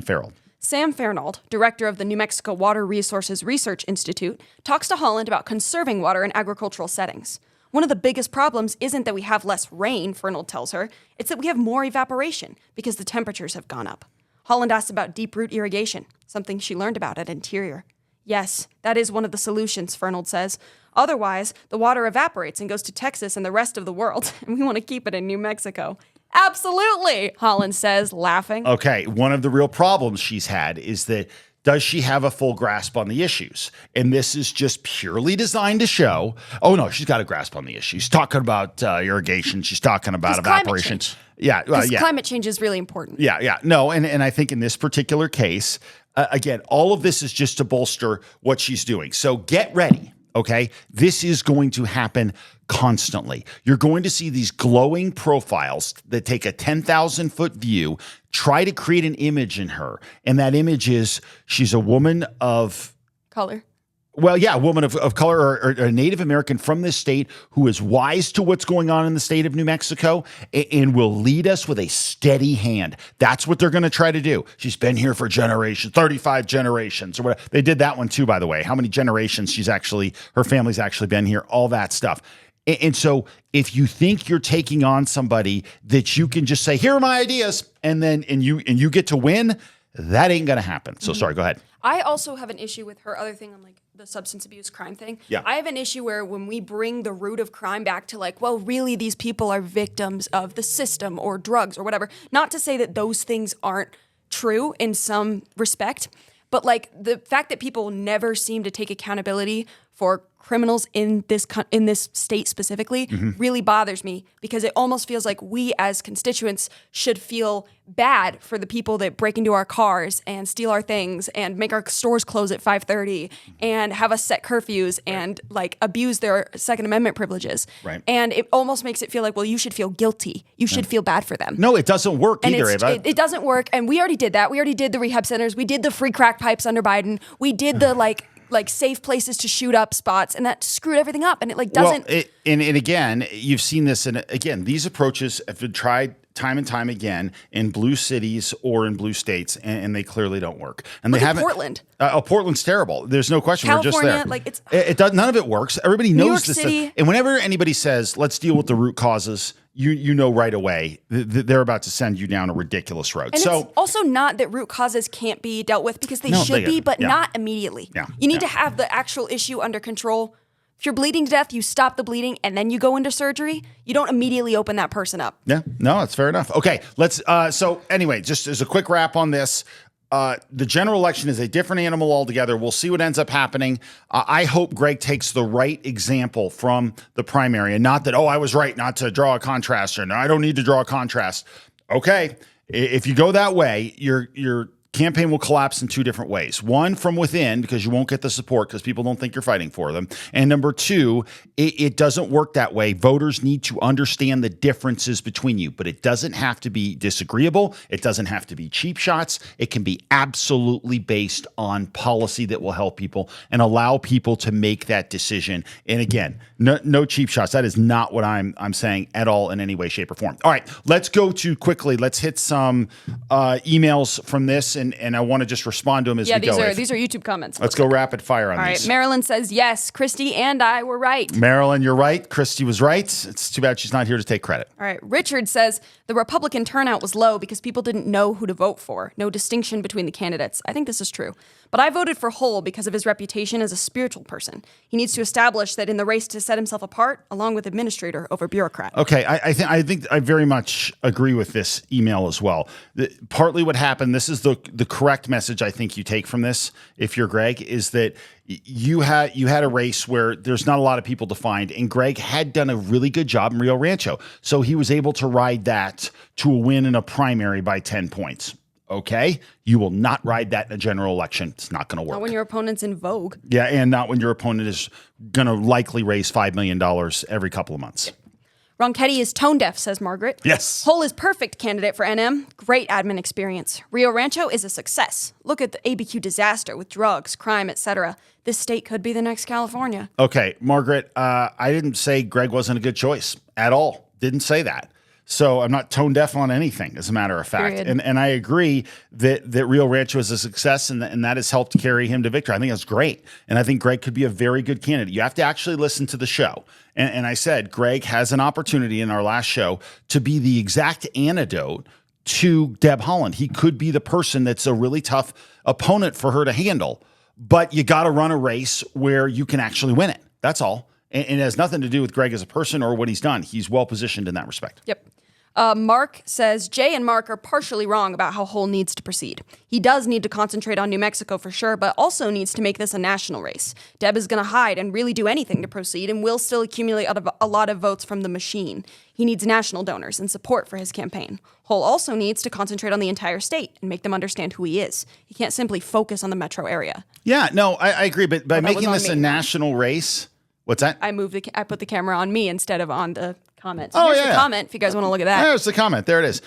Farrell. Sam Fernald, director of the New Mexico Water Resources Research Institute, talks to Haaland about conserving water in agricultural settings. One of the biggest problems isn't that we have less rain, Fernald tells her, it's that we have more evaporation because the temperatures have gone up. Haaland asks about deep root irrigation, something she learned about at Interior. Yes, that is one of the solutions, Fernald says. Otherwise, the water evaporates and goes to Texas and the rest of the world, and we want to keep it in New Mexico. Absolutely, Haaland says, laughing. Okay, one of the real problems she's had is that does she have a full grasp on the issues? And this is just purely designed to show, oh no, she's got a grasp on the issues. She's talking about irrigation. She's talking about evaporation. Yeah, climate change is really important. Yeah. No, and I think in this particular case, again, all of this is just to bolster what she's doing. So get ready, okay? This is going to happen constantly. You're going to see these glowing profiles that take a 10,000-foot view, try to create an image in her. And that image is she's a woman of color. Well, yeah, a woman of color or a Native American from this state who is wise to what's going on in the state of New Mexico and will lead us with a steady hand. That's what they're going to try to do. She's been here for generations, 35 generations or whatever. They did that one too, by the way. How many generations her family's actually been here, all that stuff. And so if you think you're taking on somebody that you can just say, here are my ideas, and you get to win, that ain't going to happen. So sorry, go ahead. I also have an issue with her other thing on like the substance abuse crime thing. Yeah. I have an issue where when we bring the root of crime back to like, well, really these people are victims of the system or drugs or whatever. Not to say that those things aren't true in some respect, but like the fact that people never seem to take accountability for criminals in this state specifically really bothers me because it almost feels like we as constituents should feel bad for the people that break into our cars and steal our things and make our stores close at 5:30 and have us set curfews and like abuse their Second Amendment privileges. Right. And it almost makes it feel like, well, you should feel guilty. You should feel bad for them. No, it doesn't work either. It doesn't work. And we already did that. We already did the rehab centers. We did the free crack pipes under Biden. We did the like safe places to shoot up spots, and that screwed everything up. And it like doesn't. Well, and again, you've seen this, and again, these approaches have been tried time and time again in blue cities or in blue states, and they clearly don't work. And Look they at haven't. Portland. Portland's terrible. There's no question. California, we're just there. like it does. None of it works. Everybody knows New York this City. stuff. And whenever anybody says, "Let's deal with the root causes," you know right away they're about to send you down a ridiculous road. And so it's also not that root causes can't be dealt with because they No, should they- be, but yeah. not immediately. Yeah, You need yeah. to have the actual issue under control. If you're bleeding to death, you stop the bleeding and then you go into surgery. You don't immediately open that person up. Yeah, no, that's fair enough. Okay, let's. So anyway, just as a quick wrap on this, The general election is a different animal altogether. We'll see what ends up happening. I hope Gregg takes the right example from the primary, and not that, I was right not to draw a contrast, or no, I don't need to draw a contrast. Okay, if you go that way, your campaign will collapse in two different ways. One, from within, because you won't get the support because people don't think you're fighting for them. And number two, it doesn't work that way. Voters need to understand the differences between you, but it doesn't have to be disagreeable. It doesn't have to be cheap shots. It can be absolutely based on policy that will help people and allow people to make that decision. And again, no cheap shots. That is not what I'm saying at all in any way, shape, or form. All right, let's go to quickly. Let's hit some emails from this. And I want to just respond to them as we go. These are YouTube comments. Let's go rapid fire on these. All right, Marilyn says, yes, Krysty and I were right. Marilyn, you're right. Krysty was right. It's too bad she's not here to take credit. All right, Richard says, the Republican turnout was low because people didn't know who to vote for. No distinction between the candidates. I think this is true. But I voted for Hull because of his reputation as a spiritual person. He needs to establish that in the race to set himself apart, along with administrator over bureaucrat. Okay, I think I very much agree with this email as well. Partly what happened, this is the correct message I think you take from this, if you're Gregg, is that you had a race where there's not a lot of people to find, and Gregg had done a really good job in Rio Rancho. So he was able to ride that to a win in a primary by 10 points. Okay, you will not ride that in a general election. It's not going to work. Not when your opponent's in Vogue. Yeah, and not when your opponent is going to likely raise $5 million every couple of months. Ronchetti is tone deaf, says Margaret. Yes. Hull is perfect candidate for NM. Great admin experience. Rio Rancho is a success. Look at the ABQ disaster with drugs, crime, etc. This state could be the next California. Okay, Margaret, I didn't say Gregg wasn't a good choice at all. Didn't say that. So I'm not tone deaf on anything, as a matter of fact. And I agree that Rio Rancho is a success, and that has helped carry him to victory. I think that's great. And I think Gregg could be a very good candidate. You have to actually listen to the show. And I said Gregg has an opportunity in our last show to be the exact antidote to Deb Haaland. He could be the person that's a really tough opponent for her to handle. But you got to run a race where you can actually win it. That's all. And it has nothing to do with Gregg as a person or what he's done. He's well positioned in that respect. Yep. Mark says, Jay and Mark are partially wrong about how Hull needs to proceed. He does need to concentrate on New Mexico for sure, but also needs to make this a national race. Deb is going to hide and really do anything to proceed and will still accumulate a lot of votes from the machine. He needs national donors and support for his campaign. Hull also needs to concentrate on the entire state and make them understand who he is. He can't simply focus on the metro area. Yeah, no, I agree. But by making this a national race, what's that? I put the camera on me instead of on the comment. So here's the comment if you guys want to look at that. There's the comment. There it is.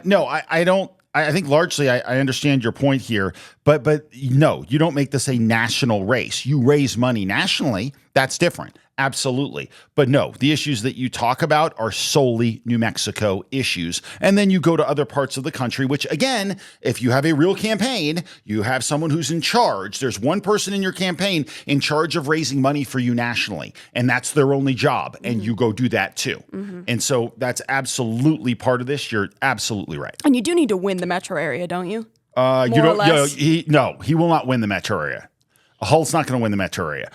No, I don't. I think largely I understand your point here, but no, you don't make this a national race. You raise money nationally. That's different. Absolutely. But no, the issues that you talk about are solely New Mexico issues. And then you go to other parts of the country, which again, if you have a real campaign, you have someone who's in charge. There's one person in your campaign in charge of raising money for you nationally, and that's their only job. And you go do that too. And so that's absolutely part of this. You're absolutely right. And you do need to win the metro area, don't you? You don't. He will not win the metro area. Hull's not going to win the metro area.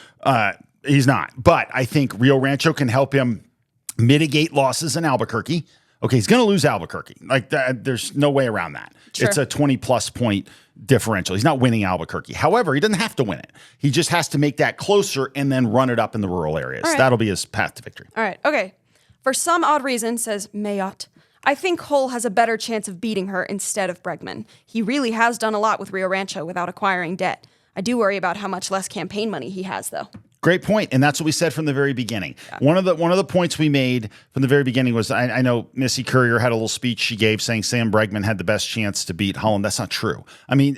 He's not. But I think Rio Rancho can help him mitigate losses in Albuquerque. Okay, he's going to lose Albuquerque. Like there's no way around that. Sure. It's a 20-plus point differential. He's not winning Albuquerque. However, he doesn't have to win it. He just has to make that closer and then run it up in the rural areas. Right. That'll be his path to victory. All right. Okay. For some odd reason, says Mayot, I think Hull has a better chance of beating her instead of Bregman. He really has done a lot with Rio Rancho without acquiring debt. I do worry about how much less campaign money he has, though. Great point, and that's what we said from the very beginning. Yeah. One of the points we made from the very beginning was I know Missy Courier had a little speech she gave saying Sam Bregman had the best chance to beat Haaland. That's not true. I mean,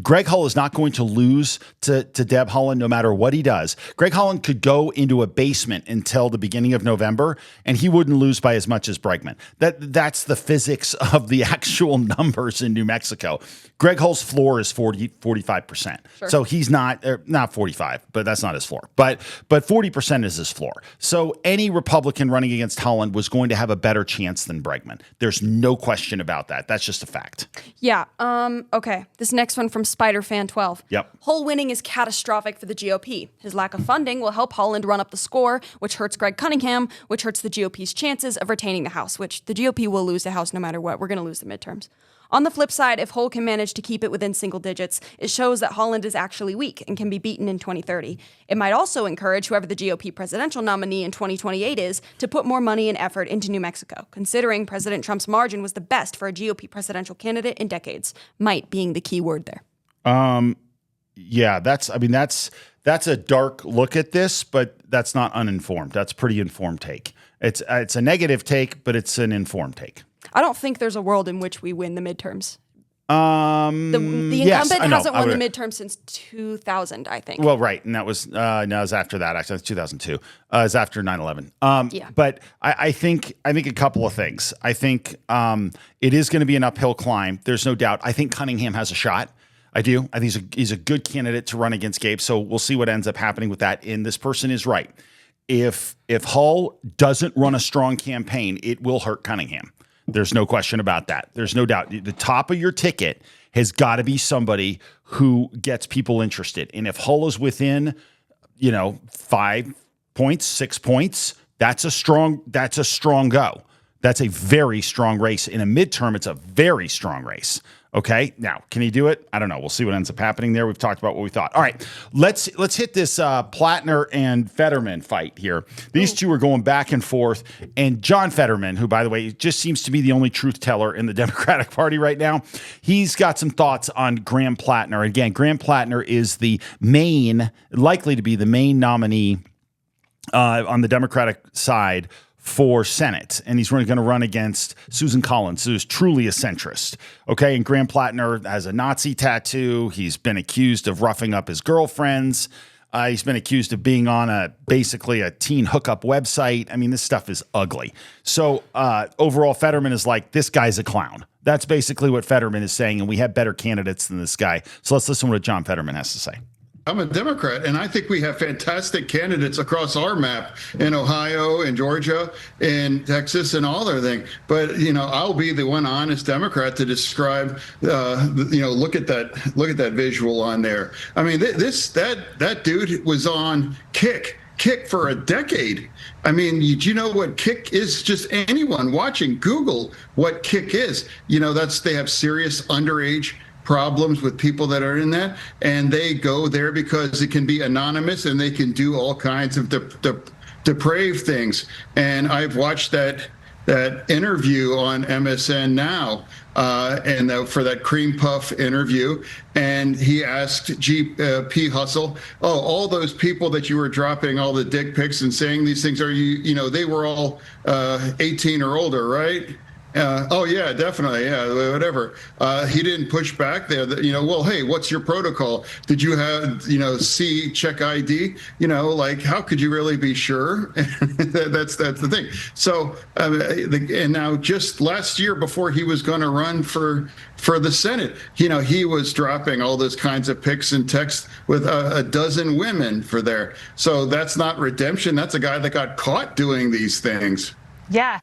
Gregg Hull is not going to lose to Deb Haaland no matter what he does. Gregg Hull could go into a basement until the beginning of November, and he wouldn't lose by as much as Bregman. That's the physics of the actual numbers in New Mexico. Gregg Hull's floor is 45%. Sure. So he's not 45, but that's not his floor. But 40% is his floor. So any Republican running against Haaland was going to have a better chance than Bregman. There's no question about that. That's just a fact. Yeah. Okay. This next one from SpiderFan12. Yep. Hull winning is catastrophic for the GOP. His lack of funding will help Haaland run up the score, which hurts Greg Cunningham, which hurts the GOP's chances of retaining the House, which the GOP will lose the House no matter what. We're going to lose the midterms. On the flip side, if Hull can manage to keep it within single digits, it shows that Haaland is actually weak and can be beaten in 2030. It might also encourage whoever the GOP presidential nominee in 2028 is to put more money and effort into New Mexico, considering President Trump's margin was the best for a GOP presidential candidate in decades, might being the key word there. Yeah, that's a dark look at this, but that's not uninformed. That's a pretty informed take. It's a negative take, but it's an informed take. I don't think there's a world in which we win the midterms. The Yes, incumbent hasn't won the midterm since 2000, I think. Well, right, and that was it was after that. Actually, it's 2002. It was after 9/11. Yeah. But I think a couple of things. I think it is going to be an uphill climb. There's no doubt. I think Cunningham has a shot. I do. I think he's a good candidate to run against Gabe. So we'll see what ends up happening with that. And this person is right. If Hull doesn't run a strong campaign, it will hurt Cunningham. There's no question about that. There's no doubt. The top of your ticket has got to be somebody who gets people interested. And if Hull is within, 5 points, 6 points, that's a strong go. That's a very strong race. In a midterm, it's a very strong race. Okay. Now, can he do it? I don't know. We'll see what ends up happening there. We've talked about what we thought. All right. Let's hit this Platner and Fetterman fight here. These two are going back and forth. And John Fetterman, who, by the way, just seems to be the only truth teller in the Democratic Party right now, he's got some thoughts on Graham Platner. Again, Graham Platner is likely to be the main nominee on the Democratic side for Senate, and he's going to run against Susan Collins, who's truly a centrist. Okay, and Graham Platner has a Nazi tattoo. He's been accused of roughing up his girlfriends. He's been accused of being on basically a teen hookup website. I mean, this stuff is ugly. So overall, Fetterman is like, this guy's a clown. That's basically what Fetterman is saying, and we have better candidates than this guy. So let's listen to what John Fetterman has to say. I'm a Democrat, and I think we have fantastic candidates across our map in Ohio and Georgia and Texas and all their thing. But I'll be the one honest Democrat to describe. Look at that visual on there. I mean, that dude was on Kick for a decade. I mean, do you know what Kick is? Just anyone watching, Google what Kick is. They have serious underage problems with people that are in that, and they go there because it can be anonymous and they can do all kinds of depraved things. And I've watched that interview on MSN Now, and for that cream puff interview, and he asked P. Hustle, all those people that you were dropping all the dick pics and saying these things, they were all 18 or older, right? Oh yeah, definitely. Yeah, whatever. He didn't push back there. Well, hey, what's your protocol? Did you have, check ID? How could you really be sure? That's the thing. So, and now just last year before he was going to run for the Senate, he was dropping all those kinds of pics and texts with a dozen women for there. So that's not redemption. That's a guy that got caught doing these things. Yeah.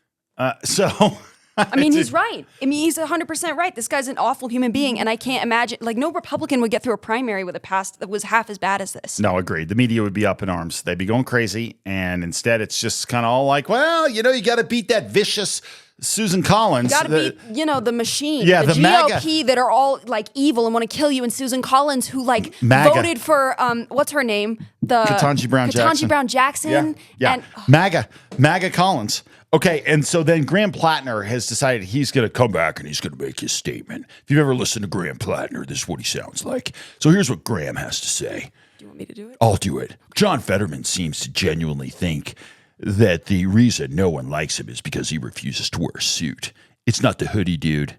I mean, he's right. I mean, he's 100% right. This guy's an awful human being, and I can't imagine, no Republican would get through a primary with a past that was half as bad as this. No, agreed. The media would be up in arms. They'd be going crazy, and instead it's just kind of all like, well, you got to beat that vicious Susan Collins. You got to beat, the machine. Yeah, the GOP MAGA. that are all, evil and want to kill you, and Susan Collins, who, MAGA. voted for, what's her name? Ketanji Brown Jackson. Yeah. And, MAGA Collins. Okay, and so then Graham Platner has decided he's going to come back and he's going to make his statement. If you've ever listened to Graham Platner, this is what he sounds like. So here's what Graham has to say. Do you want me to do it? I'll do it. John Fetterman seems to genuinely think that the reason no one likes him is because he refuses to wear a suit. It's not the hoodie, dude.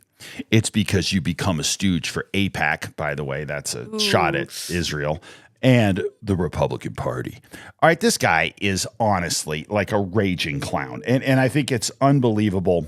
It's because you become a stooge for AIPAC. By the way, that's a shot at Israel. And the Republican Party. All right, this guy is honestly like a raging clown. And I think it's unbelievable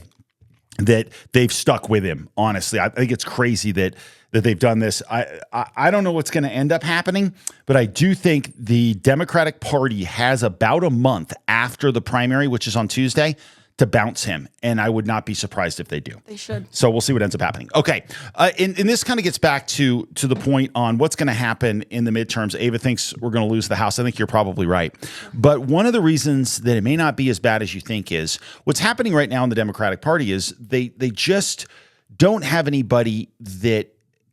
that they've stuck with him, honestly. I think it's crazy that they've done this. I don't know what's going to end up happening, but I do think the Democratic Party has about a month after the primary, which is on Tuesday, to bounce him, and I would not be surprised if they do. They should. So we'll see what ends up happening. Okay, and this kind of gets back to the point on what's going to happen in the midterms. Ava thinks we're going to lose the House. I think you're probably right. But one of the reasons that it may not be as bad as you think is what's happening right now in the Democratic Party is they just don't have anybody that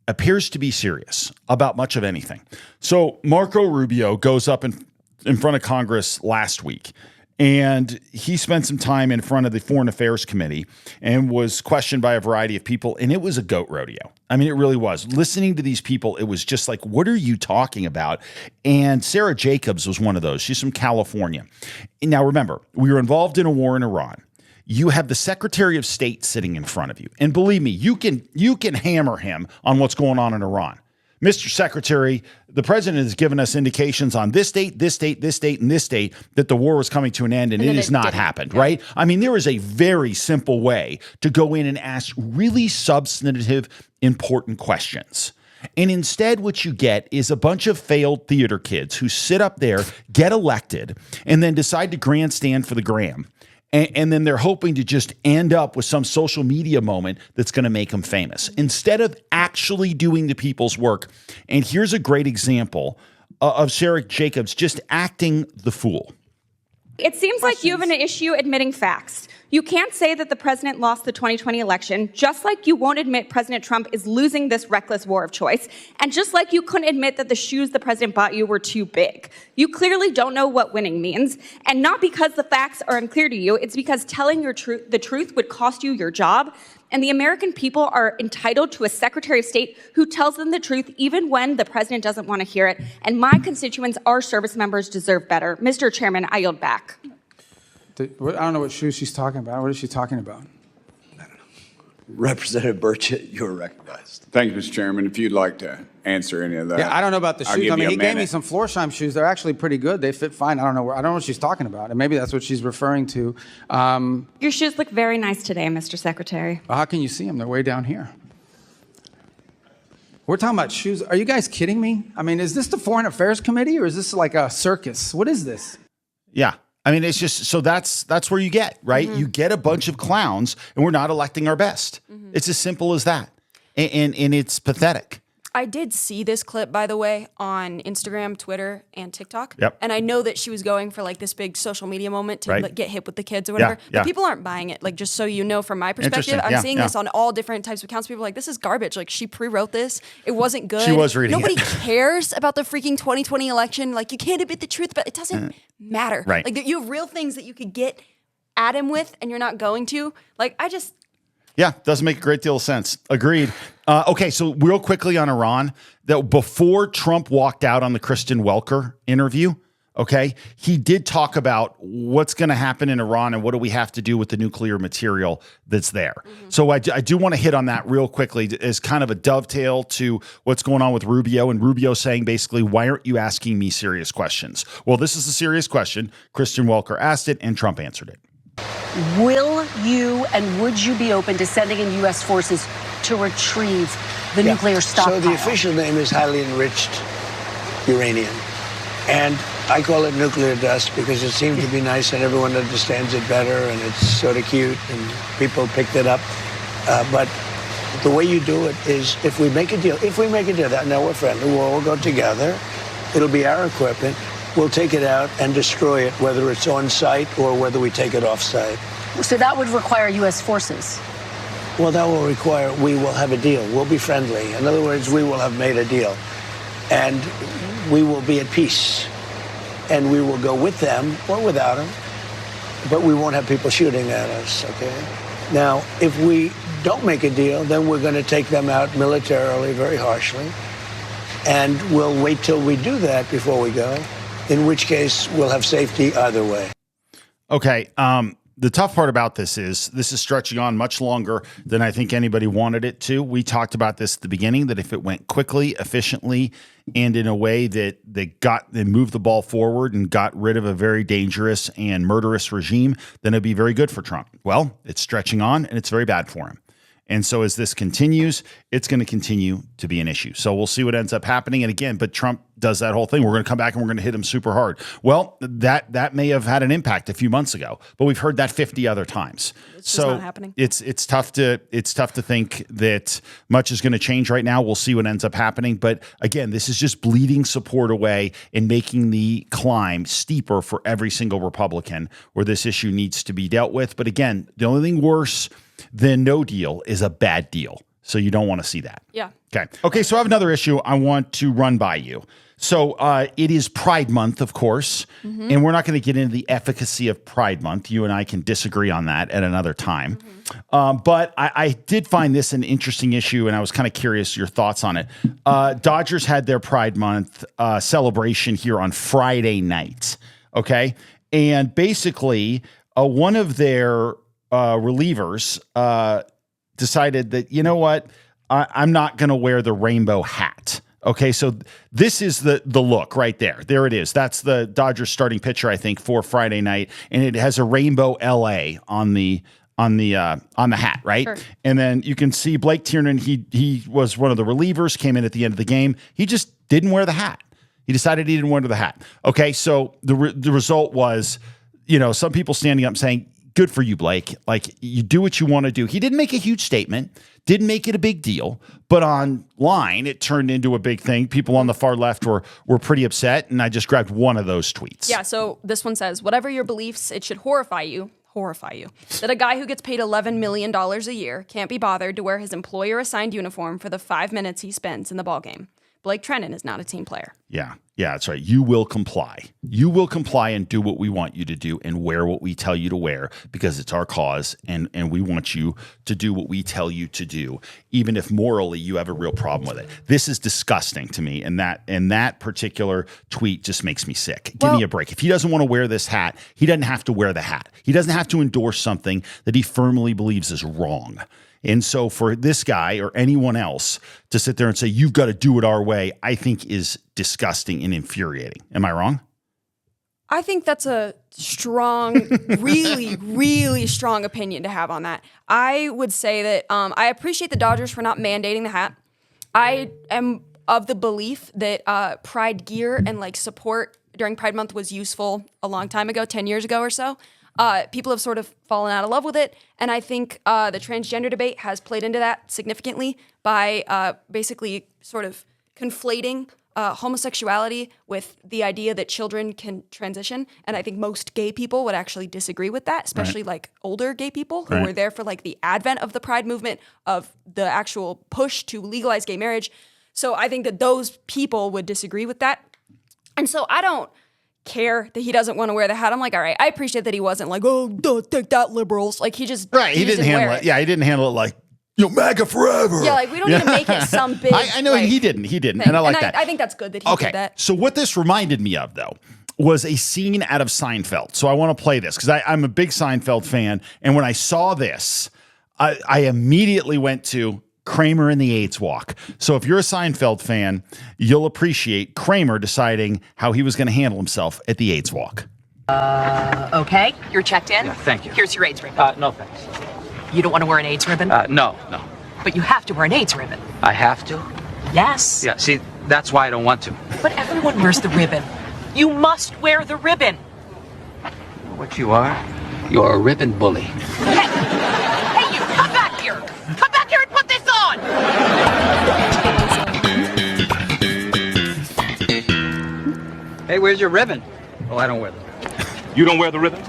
appears to be serious about much of anything. So Marco Rubio goes up in front of Congress last week, and he spent some time in front of the Foreign Affairs Committee and was questioned by a variety of people, and it was a goat rodeo. I mean, it really was. Listening to these people, it was just like, what are you talking about? And Sara Jacobs was one of those. She's from California. And now remember, we were involved in a war in Iran. You have the Secretary of State sitting in front of you. And believe me, you can hammer him on what's going on in Iran. Mr. Secretary, the president has given us indications on this date, this date, this date, and this date that the war was coming to an end, and it has not happened, right? I mean, there is a very simple way to go in and ask really substantive, important questions. And instead, what you get is a bunch of failed theater kids who sit up there, get elected, and then decide to grandstand for the gram. And then they're hoping to just end up with some social media moment that's going to make them famous instead of actually doing the people's work. And here's a great example of Sara Jacobs just acting the fool. It seems like you have an issue admitting facts. You can't say that the president lost the 2020 election, just like you won't admit President Trump is losing this reckless war of choice, and just like you couldn't admit that the shoes the president bought you were too big. You clearly don't know what winning means, and not because the facts are unclear to you, it's because telling the truth would cost you your job, and the American people are entitled to a Secretary of State who tells them the truth even when the president doesn't want to hear it, and my constituents, our service members, deserve better. Mr. Chairman, I yield back. I don't know what shoes she's talking about. What is she talking about? I don't know. Representative Burchett, you're recognized. Thank you, Mr. Chairman. If you'd like to answer any of that. Yeah, I don't know about the I'll shoes. give I mean, you he a gave me minute. some Florsheim shoes. They're actually pretty good. They fit fine. I don't know what she's talking about. And maybe that's what she's referring to. Your shoes look very nice today, Mr. Secretary. Well, how can you see them? They're way down here. We're talking about shoes. Are you guys kidding me? I mean, is this the Foreign Affairs Committee or is this like a circus? What is this? Yeah. I mean, it's just, so that's where you get, right? You get a bunch of clowns and we're not electing our best. It's as simple as that. And it's pathetic. I did see this clip, by the way, on Instagram, Twitter, and TikTok. Yep. And I know that she was going for like this big social media moment to Right. like, get hip with the kids or whatever. Yeah. But people aren't buying it. Like, just so you know, from my perspective, Interesting. I'm Yeah, seeing yeah. this on all different types of accounts. People are like, this is garbage. Like, she pre-wrote this. It wasn't good. She was reading Nobody it. cares about the freaking 2020 election. Like, you can't admit the truth, but it doesn't matter. Right. Like, you have real things that you could get at him with, and you're not going to. Like, Yeah, doesn't make a great deal of sense. Agreed. Okay, so real quickly on Iran, that before Trump walked out on the Kristen Welker interview, okay, he did talk about what's going to happen in Iran and what do we have to do with the nuclear material that's there. So I do want to hit on that real quickly as kind of a dovetail to what's going on with Rubio, and Rubio saying basically, why aren't you asking me serious questions? Well, this is a serious question. Kristen Welker asked it and Trump answered it. Will you and would you be open to sending in U.S. forces to retrieve the nuclear stockpile? So the official name is highly enriched uranium. And I call it nuclear dust because it seems to be nice and everyone understands it better and it's sort of cute and people picked it up. But the way you do it is if we make a deal, that now we're friendly, we'll all go together. It'll be our equipment. We'll take it out and destroy it, whether it's on site or whether we take it off site. So that would require U.S. forces. Well, that will require we will have a deal. We'll be friendly. In other words, we will have made a deal. And we will be at peace. And we will go with them or without them. But we won't have people shooting at us, okay? Now, if we don't make a deal, then we're going to take them out militarily, very harshly. And we'll wait till we do that before we go, in which case we'll have safety either way. Okay. The tough part about this is stretching on much longer than I think anybody wanted it to. We talked about this at the beginning, that if it went quickly, efficiently, and in a way that moved the ball forward and got rid of a very dangerous and murderous regime, then it'd be very good for Trump. Well, it's stretching on and it's very bad for him. And so as this continues, it's going to continue to be an issue. So we'll see what ends up happening. And again, but Trump does that whole thing. We're going to come back and we're going to hit him super hard. Well, that may have had an impact a few months ago, but we've heard that 50 other times. It's just not happening. It's tough to think that much is going to change right now. We'll see what ends up happening. But again, this is just bleeding support away and making the climb steeper for every single Republican where this issue needs to be dealt with. But again, the only thing worse then no deal is a bad deal. So you don't want to see that. Yeah. Okay. So I have another issue I want to run by you. So it is Pride Month, of course, and we're not going to get into the efficacy of Pride Month. You and I can disagree on that at another time. But I did find this an interesting issue, and I was kind of curious your thoughts on it. Dodgers had their Pride Month celebration here on Friday night, okay? And basically, one of their relievers decided that, you know what, I'm not going to wear the rainbow hat. Okay, so this is the look right there. There it is. That's the Dodgers starting pitcher, I think, for Friday night, and it has a rainbow LA on the hat, right? Sure. And then you can see Blake Tiernan. He was one of the relievers. Came in at the end of the game. He just didn't wear the hat. He decided he didn't wear the hat. Okay, so the result was, some people standing up saying, "Good for you, Blake. Like, you do what you want to do." He didn't make a huge statement. Didn't make it a big deal, but online it turned into a big thing. People on the far left were pretty upset, and I just grabbed one of those tweets. Yeah, so this one says, whatever your beliefs, it should horrify you, that a guy who gets paid $11 million a year can't be bothered to wear his employer-assigned uniform for the 5 minutes he spends in the ballgame. Blake Treinen is not a team player. Yeah, that's right. You will comply. You will comply and do what we want you to do and wear what we tell you to wear because it's our cause and we want you to do what we tell you to do, even if morally you have a real problem with it. This is disgusting to me, and that particular tweet just makes me sick. Give me a break. If he doesn't want to wear this hat, he doesn't have to wear the hat. He doesn't have to endorse something that he firmly believes is wrong. And so for this guy or anyone else to sit there and say, you've got to do it our way, I think is disgusting and infuriating. Am I wrong? I think that's a strong, really, really strong opinion to have on that. I would say that I appreciate the Dodgers for not mandating the hat. I am of the belief that Pride gear and support during Pride Month was useful a long time ago, 10 years ago or so. People have sort of fallen out of love with it, and I think the transgender debate has played into that significantly by basically sort of conflating homosexuality with the idea that children can transition, and I think most gay people would actually disagree with that, especially older gay people who were there for the advent of the Pride movement, of the actual push to legalize gay marriage. So I think that those people would disagree with that, and so I don't care that he doesn't want to wear the hat. I'm like, all right, I appreciate that he wasn't like, oh, don't take that, liberals. He just he didn't handle it. Yeah, he didn't handle it like, MAGA forever. Yeah, we don't need to make it some big. I know he didn't, thing. and I like that. I think that's good that he did that. So what this reminded me of, though, was a scene out of Seinfeld. So I want to play this because I'm a big Seinfeld fan, and when I saw this, I immediately went to Kramer and the AIDS Walk. So if you're a Seinfeld fan, you'll appreciate Kramer deciding how he was going to handle himself at the AIDS Walk. Okay, you're checked in? Yeah, thank you. Here's your AIDS ribbon. No thanks. You don't want to wear an AIDS ribbon? No. But you have to wear an AIDS ribbon. I have to? Yes. Yeah, see, that's why I don't want to. But everyone wears the ribbon. You must wear the ribbon. You know what you are? You're a ribbon bully. Hey, you, come back here! Come back here and put this on! Hey, where's your ribbon? Oh, I don't wear the ribbon. You don't wear the ribbon?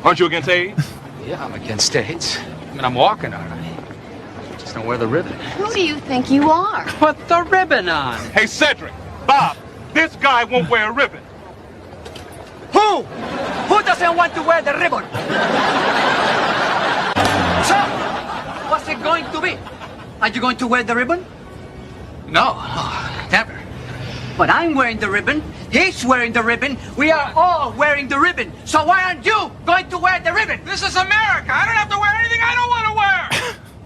Aren't you against AIDS? Yeah, I'm against AIDS. I mean, I'm walking on it. I just don't wear the ribbon. Who do you think you are? Put the ribbon on. Hey, Cedric, Bob, this guy won't wear a ribbon. Who? Who doesn't want to wear the ribbon? So, what's it going to be? Are you going to wear the ribbon? No, never. But I'm wearing the ribbon. He's wearing the ribbon. We are all wearing the ribbon. So why aren't you going to wear the ribbon? This is America. I don't have to wear anything I don't want to wear.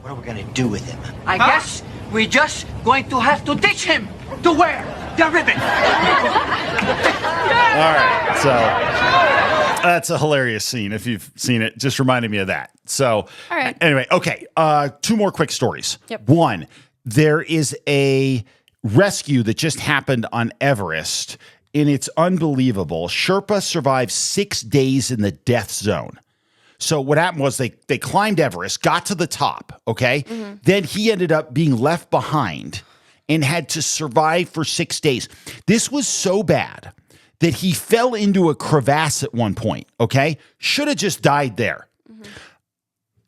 What are we going to do with him? I guess we're just going to have to teach him to wear the ribbon. All right, so that's a hilarious scene. If you've seen it, just reminded me of that. So all right. Anyway, okay, two more quick stories. Yep. One, there is a rescue that just happened on Everest, and it's unbelievable. Sherpa survived 6 days in the death zone. So what happened was they climbed Everest, got to the top, okay? Mm-hmm. Then he ended up being left behind and had to survive for 6 days. This was so bad that he fell into a crevasse at one point, okay? Should have just died there. Mm-hmm.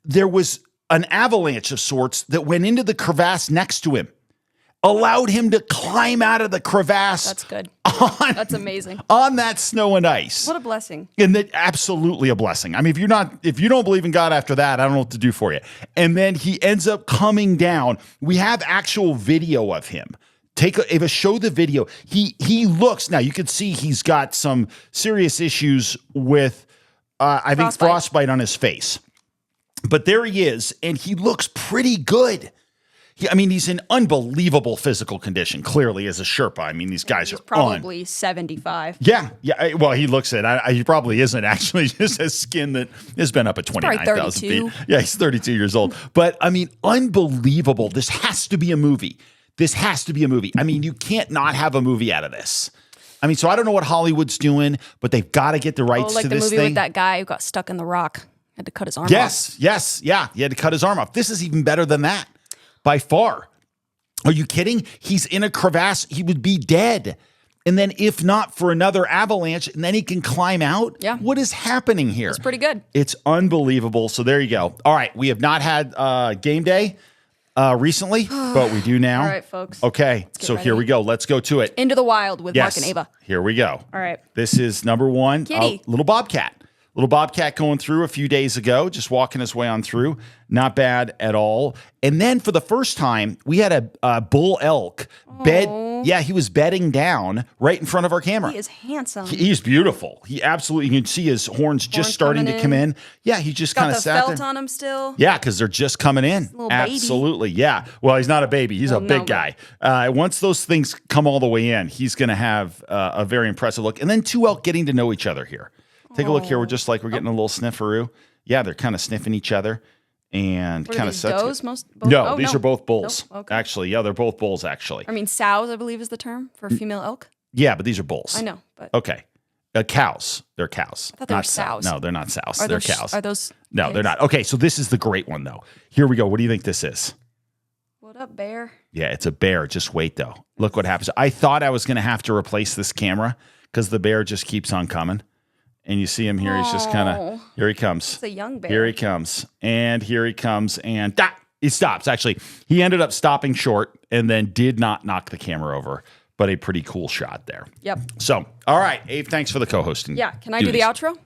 There was an avalanche of sorts that went into the crevasse next to him, allowed him to climb out of the crevasse. That's good. That's amazing. On that snow and ice. What a blessing. And that absolutely a blessing. I mean, if you don't believe in God after that, I don't know what to do for you. And then he ends up coming down. We have actual video of him. Show the video. He looks, now you can see he's got some serious issues with, I think, frostbite on his face. But there he is, and he looks pretty good. He's in unbelievable physical condition, clearly, as a Sherpa. I mean, these guys are probably 75. Yeah. Well, he looks it. He probably isn't, actually. He just has skin that has been up at 29,000 feet. Yeah, he's 32 years old. But, unbelievable. This has to be a movie. You can't not have a movie out of this. So I don't know what Hollywood's doing, but they've got to get the rights to this thing. Like the movie with that guy who got stuck in the rock. Had to cut his arm off. Yes. Yeah, he had to cut his arm off. This is even better than that. By far. Are you kidding? He's in a crevasse. He would be dead. And then if not for another avalanche, and then he can climb out. Yeah. What is happening here? It's pretty good. It's unbelievable. So there you go. All right. We have not had game day recently, but we do now. All right, folks. Okay. So here we go. Let's go to it. Into the Wild with Mark and Ava. Here we go. All right. This is number one. Kitty. Little Bobcat. Little Bobcat going through a few days ago, just walking his way on through. Not bad at all. And then for the first time, we had a bull elk bed. Yeah, he was bedding down right in front of our camera. He is handsome. He's beautiful. He absolutely, you can see his horns just starting to come in. Yeah, he just kind of sat there. Got the felt on him still. Yeah, because they're just coming in. Little absolutely. Baby. Yeah. Well, he's not a baby. He's a big guy. Once those things come all the way in, he's going to have a very impressive look. And then two elk getting to know each other here. Take a look here. We're getting a little snifferoo. Yeah, they're kind of sniffing each other and kind of set. Does these are both bulls. Nope. Okay. Actually, yeah, they're both bulls. Actually, sows, I believe, is the term for female elk. Yeah, but these are bulls. I know, but okay, cows. They're cows. I thought they were sows. No, they're not sows. They're cows. Are those? No, they're not. Okay, so this is the great one though. Here we go. What do you think this is? What up, bear? Yeah, it's a bear. Just wait though. Look what happens. I thought I was going to have to replace this camera because the bear just keeps on coming. And you see him here. He's just kind of, here he comes. It's a young bear. Here he comes. And here he comes. And he stops. Actually, he ended up stopping short and then did not knock the camera over. But a pretty cool shot there. Yep. So, all right, Abe, thanks for the co-hosting. Yeah. Can I do the outro?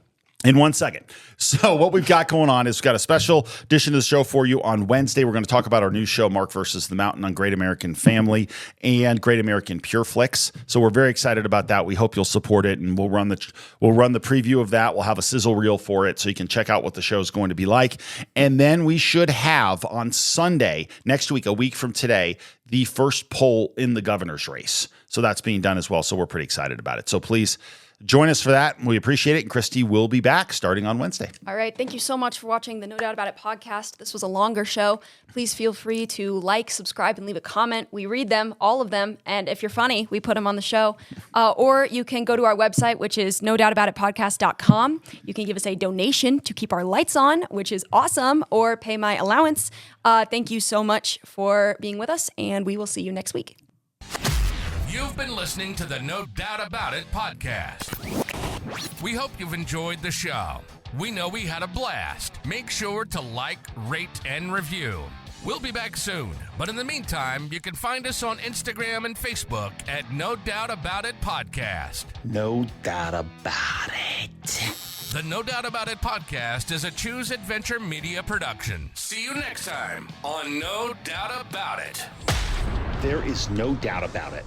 In 1 second. So what we've got going on is we've got a special edition of the show for you on Wednesday. We're going to talk about our new show, Mark versus the Mountain, on Great American Family and Great American Pure Flix. So we're very excited about that. We hope you'll support it, and we'll run the preview of that. We'll have a sizzle reel for it so you can check out what the show is going to be like. And then we should have on Sunday next week, a week from today, the first poll in the governor's race. So that's being done as well. So we're pretty excited about it. So please join us for that. We appreciate it. And Krysty will be back starting on Wednesday. All right. Thank you so much for watching the No Doubt About It podcast. This was a longer show. Please feel free to like, subscribe, and leave a comment. We read them, all of them. And if you're funny, we put them on the show. Or you can go to our website, which is nodoubtaboutitpodcast.com. You can give us a donation to keep our lights on, which is awesome, or pay my allowance. Thank you so much for being with us, and we will see you next week. You've been listening to the No Doubt About It podcast. We hope you've enjoyed the show. We know we had a blast. Make sure to like, rate, and review. We'll be back soon, but in the meantime, you can find us on Instagram and Facebook at No Doubt About It Podcast. No doubt about it. The No Doubt About It podcast is a Choose Adventure Media production. See you next time on No Doubt About It. There is no doubt about it.